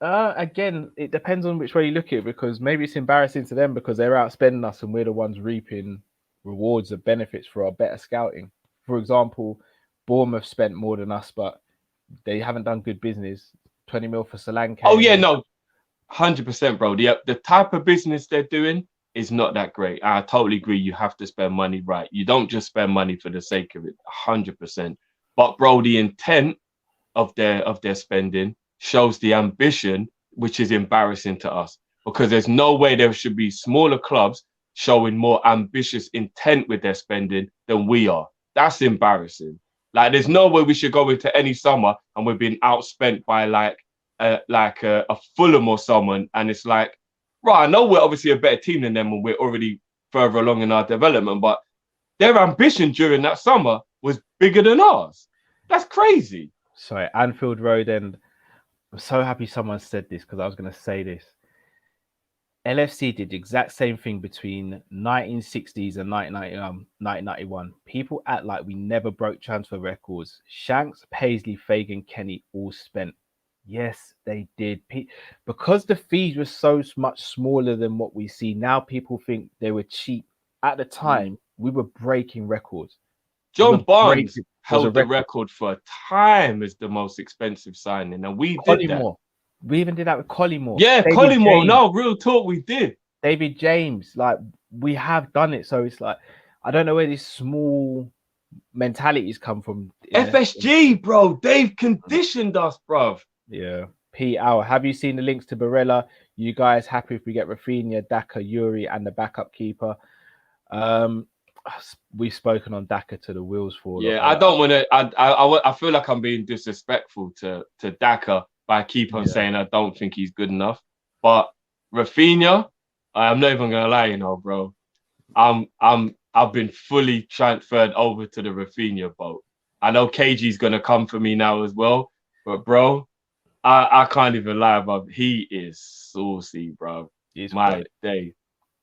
Again, it depends on which way you look at it, because maybe it's embarrassing to them because they're outspending us and we're the ones reaping rewards of benefits for our better scouting. For example, Bournemouth spent more than us, but they haven't done good business. 20 mil for Solanke. Oh yeah, no, 100%, bro. The type of business they're doing is not that great. I totally agree. You have to spend money right. You don't just spend money for the sake of it, 100%. But bro, the intent of their spending shows the ambition, which is embarrassing to us, because there's no way there should be smaller clubs showing more ambitious intent with their spending than we are. That's embarrassing. Like, there's no way we should go into any summer and we're being outspent by like a Fulham or someone, and it's like, right, I know we're obviously a better team than them and we're already further along in our development, but their ambition during that summer was bigger than ours. That's crazy. Sorry, Anfield Road, and I'm so happy someone said this because I was going to say this. LFC did the exact same thing between 1960s and 1991. People act like we never broke transfer records. Shanks, Paisley, Fagan, Kenny all spent. Yes, they did. Because the fees were so much smaller than what we see now, people think they were cheap. At the time, we were breaking records. John Barnes held the record for a time as the most expensive signing, and we did that. We even did that with Collymore. Yeah, Collymore. No, real talk, we did. David James, like, we have done it. So it's like, I don't know where these small mentalities come from. FSG, bro. They've conditioned us, bro. Yeah. P. Hour, have you seen the links to Barella? You guys happy if we get Rafinha, Daka, Yuri, and the backup keeper? We've spoken on Daka to the wheels fall. Yeah, I don't want to. I feel like I'm being disrespectful to Daka. but I keep on saying I don't think he's good enough. But Rafinha, I'm not even gonna lie, you know, bro. I've been fully transferred over to the Rafinha boat. I know KG's gonna come for me now as well, but bro, I can't even lie about it. He is saucy, bro. He's my day.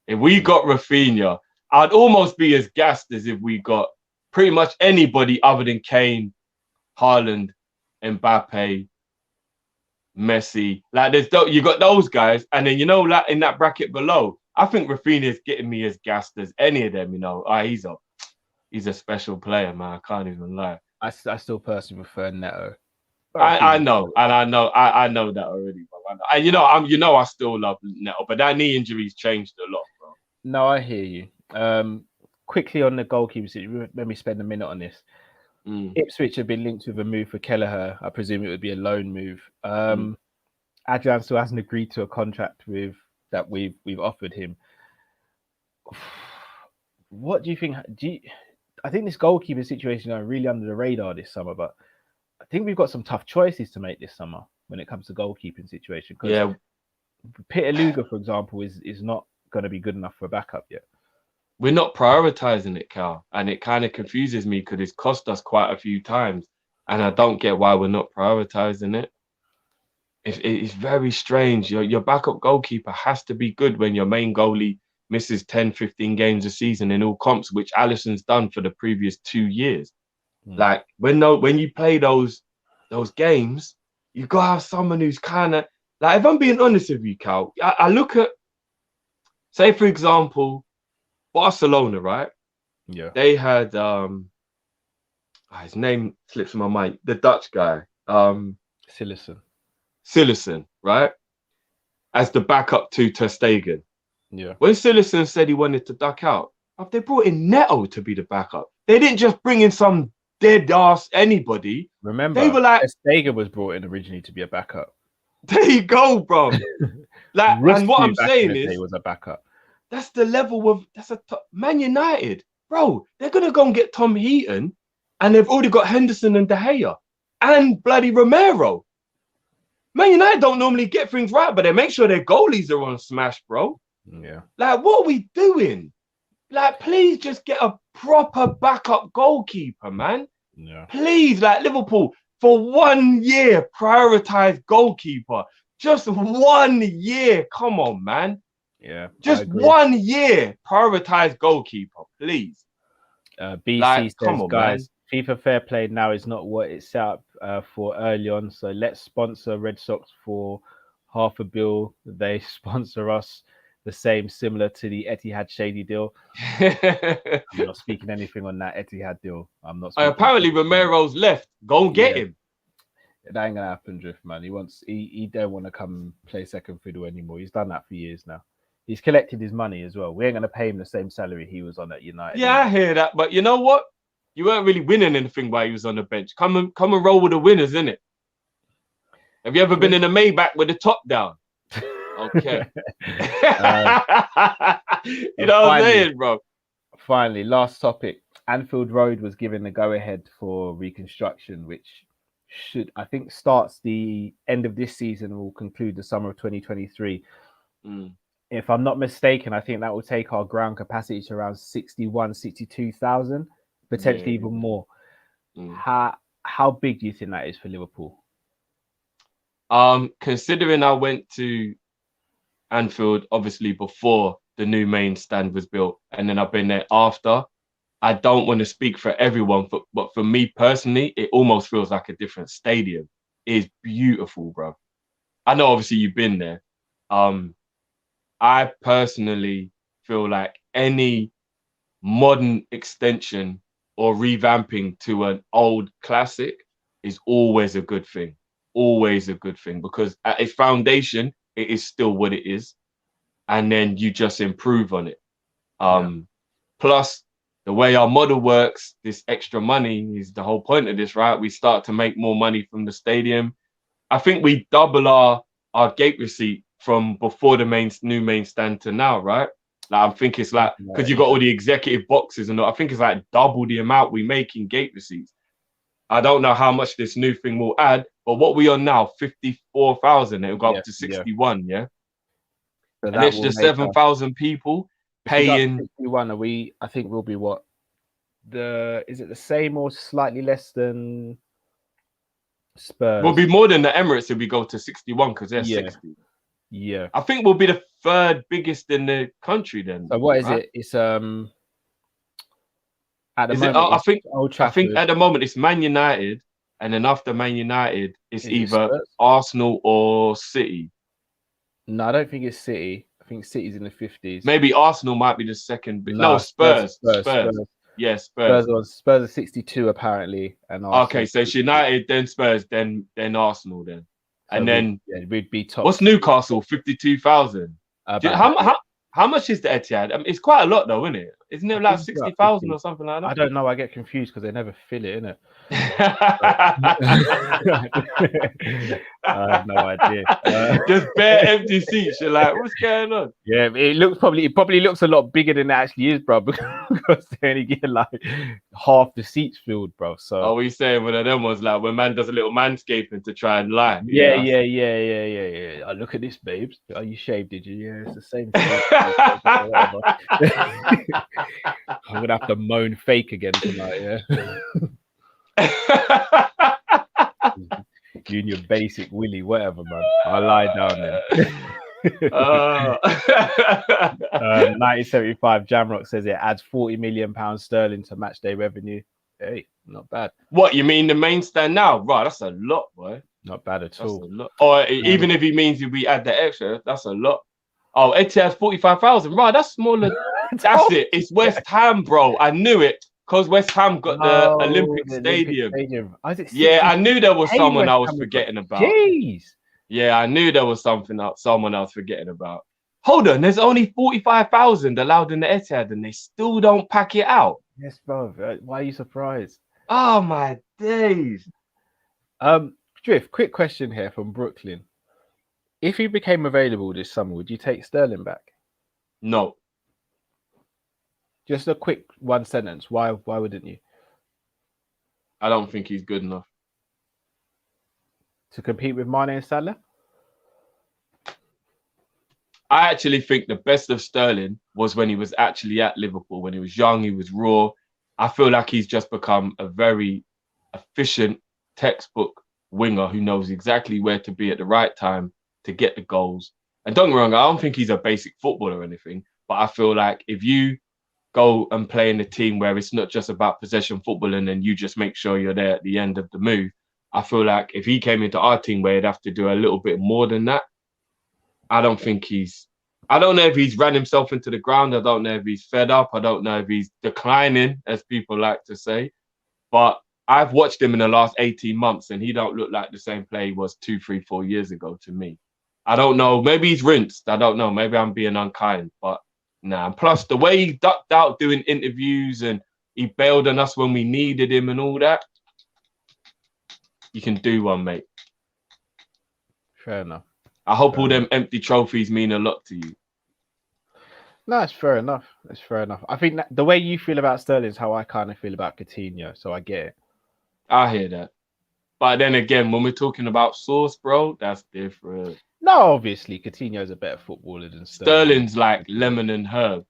If we got Rafinha, I'd almost be as gassed as if we got pretty much anybody other than Kane, Haaland, Mbappe, Messi. Like you got those guys, and then like in that bracket below, I think Rafinha is getting me as gassed as any of them. You know, he's a special player, man. I can't even lie. I still personally prefer Neto. I know that already, bro. And I still love Neto, but that knee injury's changed a lot, bro. No, I hear you. Quickly on the goalkeeper situation, let me spend a minute on this. Ipswich have been linked with a move for Kelleher. I presume it would be a loan move. Adrian still hasn't agreed to a contract that we've offered him. What do you think? I think this goalkeeper situation is really under the radar this summer, but I think we've got some tough choices to make this summer when it comes to goalkeeping situation. Yeah, Peter Luger, for example, is not going to be good enough for backup yet. We're not prioritizing it, Cal, and it kind of confuses me because it's cost us quite a few times, and I don't get why we're not prioritizing it. It's very strange. Your backup goalkeeper has to be good when your main goalie misses 10, 15 games a season in all comps, which Alisson's done for the previous 2 years. Like when you play those games, you gotta have someone who's kind of like. If I'm being honest with you, Cal, I look at, say for example, Barcelona, right? Yeah. They had his name slips my mind. The Dutch guy, Sillissen, right? As the backup to Ter Stegen. Yeah. When Sillissen said he wanted to duck out, they brought in Neto to be the backup. They didn't just bring in some dead ass anybody. Remember, they were like, Ter Stegen was brought in originally to be a backup. There you go, bro. Like, and what I'm saying is, he was a backup. That's the level of Man United, bro. They're gonna go and get Tom Heaton, and they've already got Henderson and De Gea and bloody Romero. Man United don't normally get things right, but they make sure their goalies are on smash, bro. Yeah. Like, what are we doing? Like, please just get a proper backup goalkeeper, man. Yeah. Please, like Liverpool, for 1 year, prioritize goalkeeper. Just 1 year. Come on, man. Yeah. Just 1 year, prioritize goalkeeper, please. BC says, guys, man. FIFA Fair Play now is not what it's set up for early on. So let's sponsor Red Sox for $500 million. They sponsor us the same, similar to the Etihad shady deal. I'm not speaking anything on that Etihad deal. I'm not. Apparently, Romero's left. Go and get him. That ain't gonna happen, Drift, man. He don't want to come play second fiddle anymore. He's done that for years now. He's collected his money as well. We ain't gonna pay him the same salary he was on at United. Yeah, I hear that, but you know what? You weren't really winning anything while he was on the bench. Come and roll with the winners, innit? Have you ever been in a Maybach with the top down? Okay. You know what I'm saying, bro? Finally, last topic. Anfield Road was given the go-ahead for reconstruction, which I think starts the end of this season and will conclude the summer of 2023. If I'm not mistaken, I think that will take our ground capacity to around 62,000, potentially even more. How big do you think that is for Liverpool? Considering I went to Anfield obviously before the new main stand was built, and then I've been there after, I don't want to speak for everyone, but for me personally, it almost feels like a different stadium. It is beautiful, bro. I know obviously you've been there. I personally feel like any modern extension or revamping to an old classic is always a good thing. Always a good thing, because at its foundation, it is still what it is. And then you just improve on it. Plus, the way our model works, this extra money is the whole point of this, right? We start to make more money from the stadium. I think we double our gate receipt from before the new main stand to now, right? Like, I think it's like, because you got all the executive boxes and all, I think it's like double the amount we make in gate receipts. I don't know how much this new thing will add, but what we are now, 54,000, it'll go up to 61, yeah? So An that extra will make 7,000 people if we got paying. 61, I think we'll be what? Is it the same or slightly less than Spurs? Will be more than the Emirates if we go to 61 because they're Yeah. 60. Yeah. I think we'll be the third biggest in the country then. So what is right? it? It's at the Is moment. it? I think Old I Trafford. think at the moment it's Man United, and then after Man United, it's Is it either Spurs? Arsenal or City. No, I don't think it's City. I think City's in the 50s. Maybe Arsenal might be the second. No, Spurs. Spurs. Yeah, Spurs. Spurs are 62 apparently, and Okay, so it's United, then Spurs, then Arsenal, then, so and then we'd be top. What's Newcastle? 52,000. How much is the Etihad? I mean, it's quite a lot though, isn't it? Isn't it like 60,000 or something like that? I don't know. I get confused because they never fill it, innit? I have no idea. Just bare empty seats. You're like, what's going on? Yeah, it probably looks a lot bigger than it actually is, bro, because they only get like half the seats filled, bro. So are we saying one of them was like when man does a little manscaping to try and lie? Yeah. Oh, look at this, babes. Oh, you shaved, did you? Yeah, it's the same thing. I'm gonna have to moan fake again tonight, yeah. You and your basic willy, whatever, man. I'll lie down then. 1975 Jamrock says it adds £40 million sterling to match day revenue. Hey, not bad. What, you mean the main stand now? Right, that's a lot, boy. Not bad at all. A lot. Or even if he means if we add the extra, that's a lot. Oh, Etihad's 45,000. Right, that's smaller. That's it. It's West Ham, bro. I knew it because West Ham got the Olympic Stadium. Yeah, I knew there was someone I was forgetting about. Jeez. Yeah, I knew there was someone else forgetting about. Hold on, there's only 45,000 allowed in the Etihad, and they still don't pack it out. Yes, bro. Why are you surprised? Oh my days. Drift. Quick question here from Brooklyn. If he became available this summer, would you take Sterling back? No. Just a quick one sentence. Why wouldn't you? I don't think he's good enough to compete with Mane and Salah. I actually think the best of Sterling was when he was actually at Liverpool. When he was young, he was raw. I feel like he's just become a very efficient textbook winger who knows exactly where to be at the right time to get the goals. And don't get me wrong, I don't think he's a basic footballer or anything, but I feel like if you go and play in a team where it's not just about possession football and then you just make sure you're there at the end of the move, I feel like if he came into our team where he'd have to do a little bit more than that, I don't know if he's ran himself into the ground. I don't know if he's fed up. I don't know if he's declining, as people like to say. But I've watched him in the last 18 months and he don't look like the same player he was 2, 3, 4 years ago to me. I don't know. Maybe he's rinsed. I don't know. Maybe I'm being unkind. But nah. And plus, the way he ducked out doing interviews and he bailed on us when we needed him and all that, you can do one, mate. Fair enough. I hope all them empty trophies mean a lot to you. No, it's fair enough. It's fair enough. I think that the way you feel about Sterling is how I kind of feel about Coutinho, so I get it. I hear that. But then again, when we're talking about sauce, bro, that's different. No, obviously, Coutinho's a better footballer than Sterling. Sterling's like lemon and herb.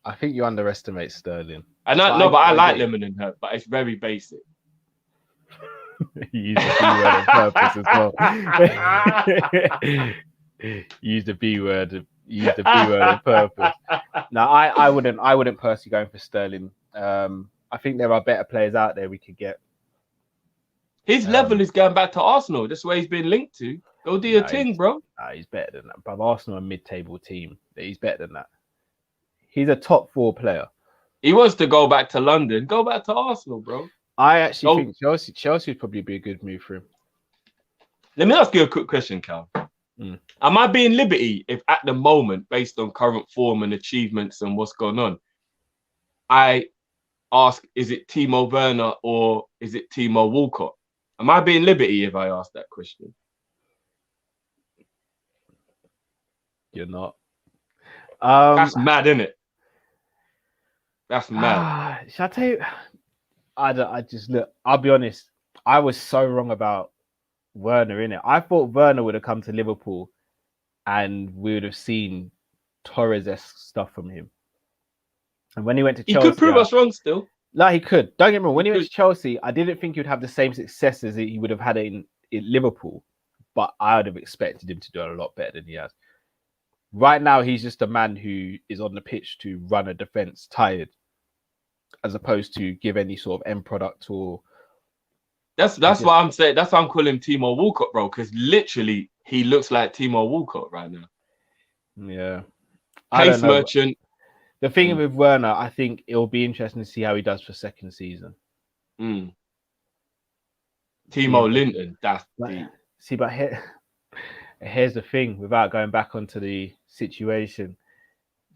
I think you underestimate Sterling. But I like lemon and herb, but it's very basic. You use the B word on purpose as well. Use the B word on purpose. No, I wouldn't personally go for Sterling. I think there are better players out there we could get. His level is going back to Arsenal. That's where he's been linked to. Go do your thing, bro. He's better than that. But Arsenal are a mid-table team. He's better than that. He's a top 4 player. He wants to go back to London. Go back to Arsenal, bro. I actually think Chelsea would probably be a good move for him. Let me ask you a quick question, Cal. Am I being liberty if at the moment, based on current form and achievements and what's going on, I ask, is it Timo Werner or is it Timo Walcott? Am I being liberty if I ask that question? You're not. That's mad, isn't it? That's mad. Shall I tell you? I just look. I'll be honest. I was so wrong about Werner in it. I thought Werner would have come to Liverpool, and we would have seen Torres-esque stuff from him. And when he went to He Chelsea, could prove us wrong still. no, he could. Don't get me wrong. When he went could. to Chelsea, I didn't think he'd have the same success as he would have had in Liverpool, but I would have expected him to do a lot better than he has. Right now, he's just a man who is on the pitch to run a defense tired, as opposed to give any sort of end product or. That's why I'm saying. That's why I'm calling him Timo Walcott, bro. Because literally, he looks like Timo Walcott right now. Yeah, Pace merchant. The thing with Werner, I think it'll be interesting to see how he does for second season. Timo Linton, that's deep. See, but here's the thing. Without going back onto the situation,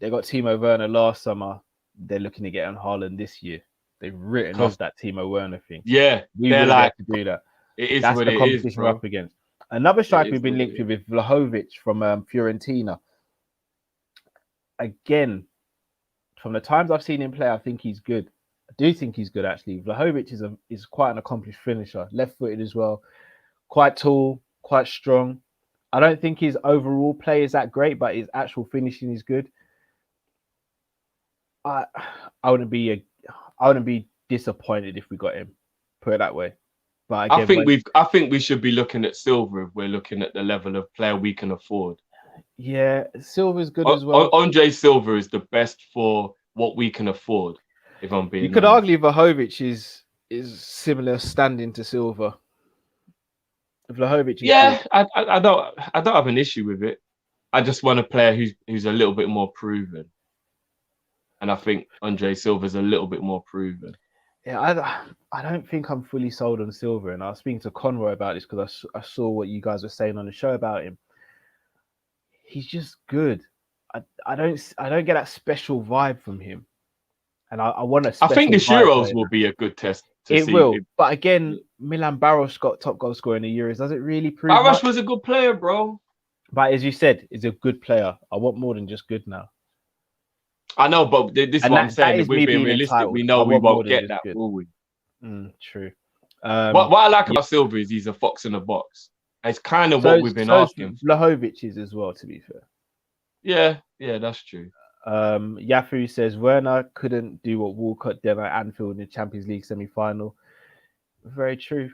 they got Timo Werner last summer. They're looking to get on Haaland this year. They've written off that Timo Werner thing. Yeah, they're like to do that. It is That's what the it competition is, bro. we're up against. Another striker we've been linked with is Vlahovic from Fiorentina. Again, from the times I've seen him play, I think he's good. I do think he's good, actually. Vlahovic is quite an accomplished finisher, left-footed as well, quite tall, quite strong. I don't think his overall play is that great, but his actual finishing is good. I wouldn't be disappointed if we got him. Put it that way. But again, I think we should be looking at Silva if we're looking at the level of player we can afford. Yeah, Silva's good as well. Andre Silva is the best for what we can afford. If I'm being, you could argue Vlahovic is similar standing to Silva. Vlahovic is good. I don't have an issue with it. I just want a player who's a little bit more proven, and I think Andre Silva's a little bit more proven. Yeah, I don't think I'm fully sold on Silva, and I was speaking to Conroy about this because I saw what you guys were saying on the show about him. He's just good. I don't get that special vibe from him, and I want a. I think the Euros will be a good test. It will, but again, Milan Baros got top goal scorer in the Euros. Does it really prove? Baros was a good player, bro. But as you said, he's a good player. I want more than just good now. I know, but this is what I'm saying. If we're being realistic, entitled. We know we won't get that, will we? True. What I like about Silva is he's a fox in the box. It's kind of what we've been asking. Vlahovic is as well, to be fair. Yeah, that's true. Yafu says Werner couldn't do what Walcott did at Anfield in the Champions League semi-final. Very true.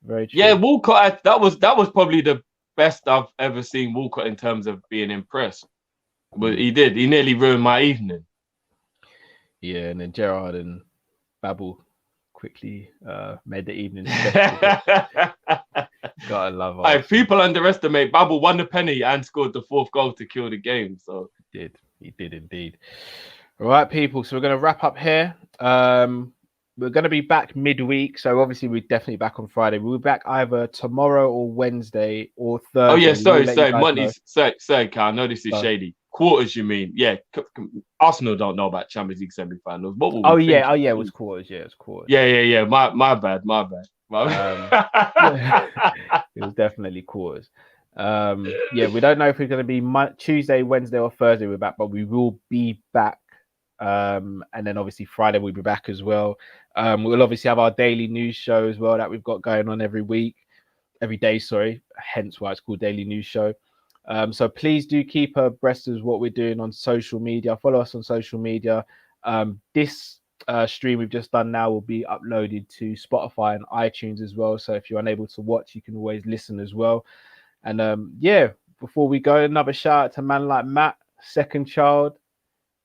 Very true. Yeah, Walcott. That was probably the best I've ever seen Walcott in terms of being impressed. But he did. He nearly ruined my evening. Yeah, and then Gerrard and Babel quickly made the evening. Gotta love it. People underestimate Babel won the penny and scored the fourth goal to kill the game. So he did indeed. All right, people. So we're going to wrap up here. We're going to be back midweek. So obviously we're definitely back on Friday. We'll be back either tomorrow or Wednesday or Thursday. Oh yeah, sorry, Monday. Sorry, Carl. I know this is shady. Quarters, you mean? Yeah. Arsenal don't know about Champions League semi-finals. What were we thinking? It was quarters. Yeah, it was quarters. Yeah. My bad. It was definitely quarters. We don't know if we're going to be Tuesday, Wednesday, or Thursday. We're back, but we will be back. And then obviously Friday we'll be back as well. We'll obviously have our daily news show as well that we've got going on every day. Hence why it's called Daily News Show. So please do keep abreast of what we're doing on social media. Follow us on social media. This stream we've just done now will be uploaded to Spotify and iTunes as well. So if you're unable to watch, you can always listen as well. And before we go, another shout out to a man like Matt, second child.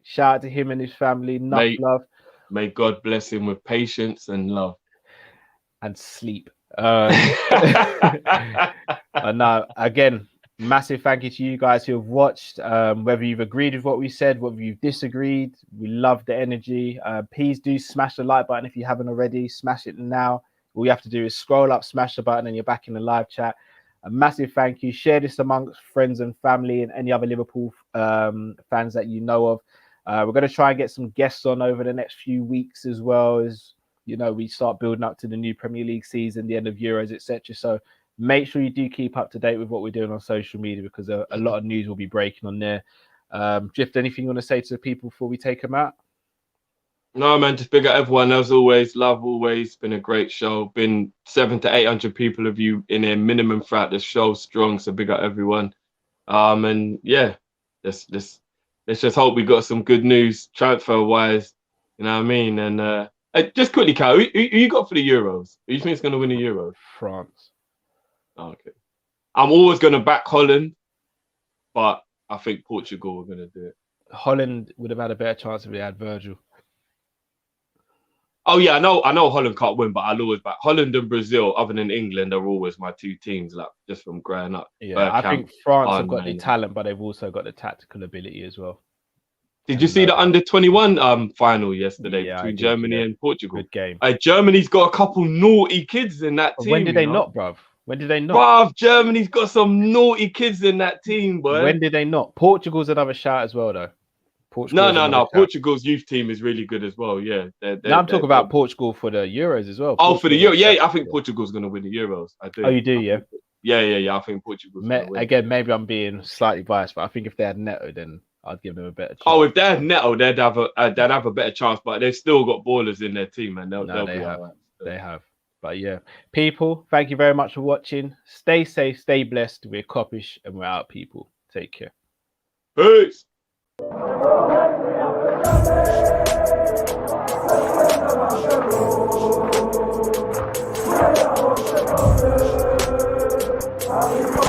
Shout out to him and his family. Love. May God bless him with patience and love. And sleep. Again, massive thank you to you guys who have watched. Whether you've agreed with what we said, whether you've disagreed, we love the energy. Please do smash the like button if you haven't already. Smash it now. All you have to do is scroll up, smash the button, and you're back in the live chat. A massive thank you. Share this amongst friends and family and any other Liverpool fans that you know of. We're going to try and get some guests on over the next few weeks as well as, we start building up to the new Premier League season, the end of Euros, etc. So make sure you do keep up to date with what we're doing on social media because a lot of news will be breaking on there. Drift, anything you want to say to the people before we take them out? No, man, just big up everyone as always. Love always. Been a great show. Been 700 to 800 people of you in there minimum throughout the show. Strong. So big up everyone. And yeah, let's just hope we got some good news transfer wise. You know what I mean? And just quickly, Cal, who you got for the Euros? Who you think is going to win the Euros? France. Oh, okay. I'm always going to back Holland, but I think Portugal are going to do it. Holland would have had a better chance if they had Virgil. Oh yeah, I know Holland can't win, but I'll always back Holland and Brazil. Other than England, are always my two teams, like just from growing up. Yeah, I think France have got the talent, but they've also got the tactical ability as well. Did you see the under-21 final yesterday between Germany and Portugal? Good game. Germany's got a couple naughty kids in that team. When did they not, bruv? When did they not? Bruv, Germany's got some naughty kids in that team, boy. When did they not? Portugal's another shout as well, though. No. Portugal's youth team is really good as well. Yeah. I'm talking about Portugal for the Euros as well. Oh, for the Euro. Yeah, I think Portugal's going to win the Euros. I do. Oh, you do, yeah? Yeah. I think Portugal's going to win. Again, maybe I'm being slightly biased, but I think if they had Neto, then I'd give them a better chance. Oh, if they had Neto, they'd have a better chance, but they've still got ballers in their team, and they'll be all right. They have. But yeah, people, thank you very much for watching. Stay safe, stay blessed. We're Kopish and we're out, people. Take care. Peace. Allez,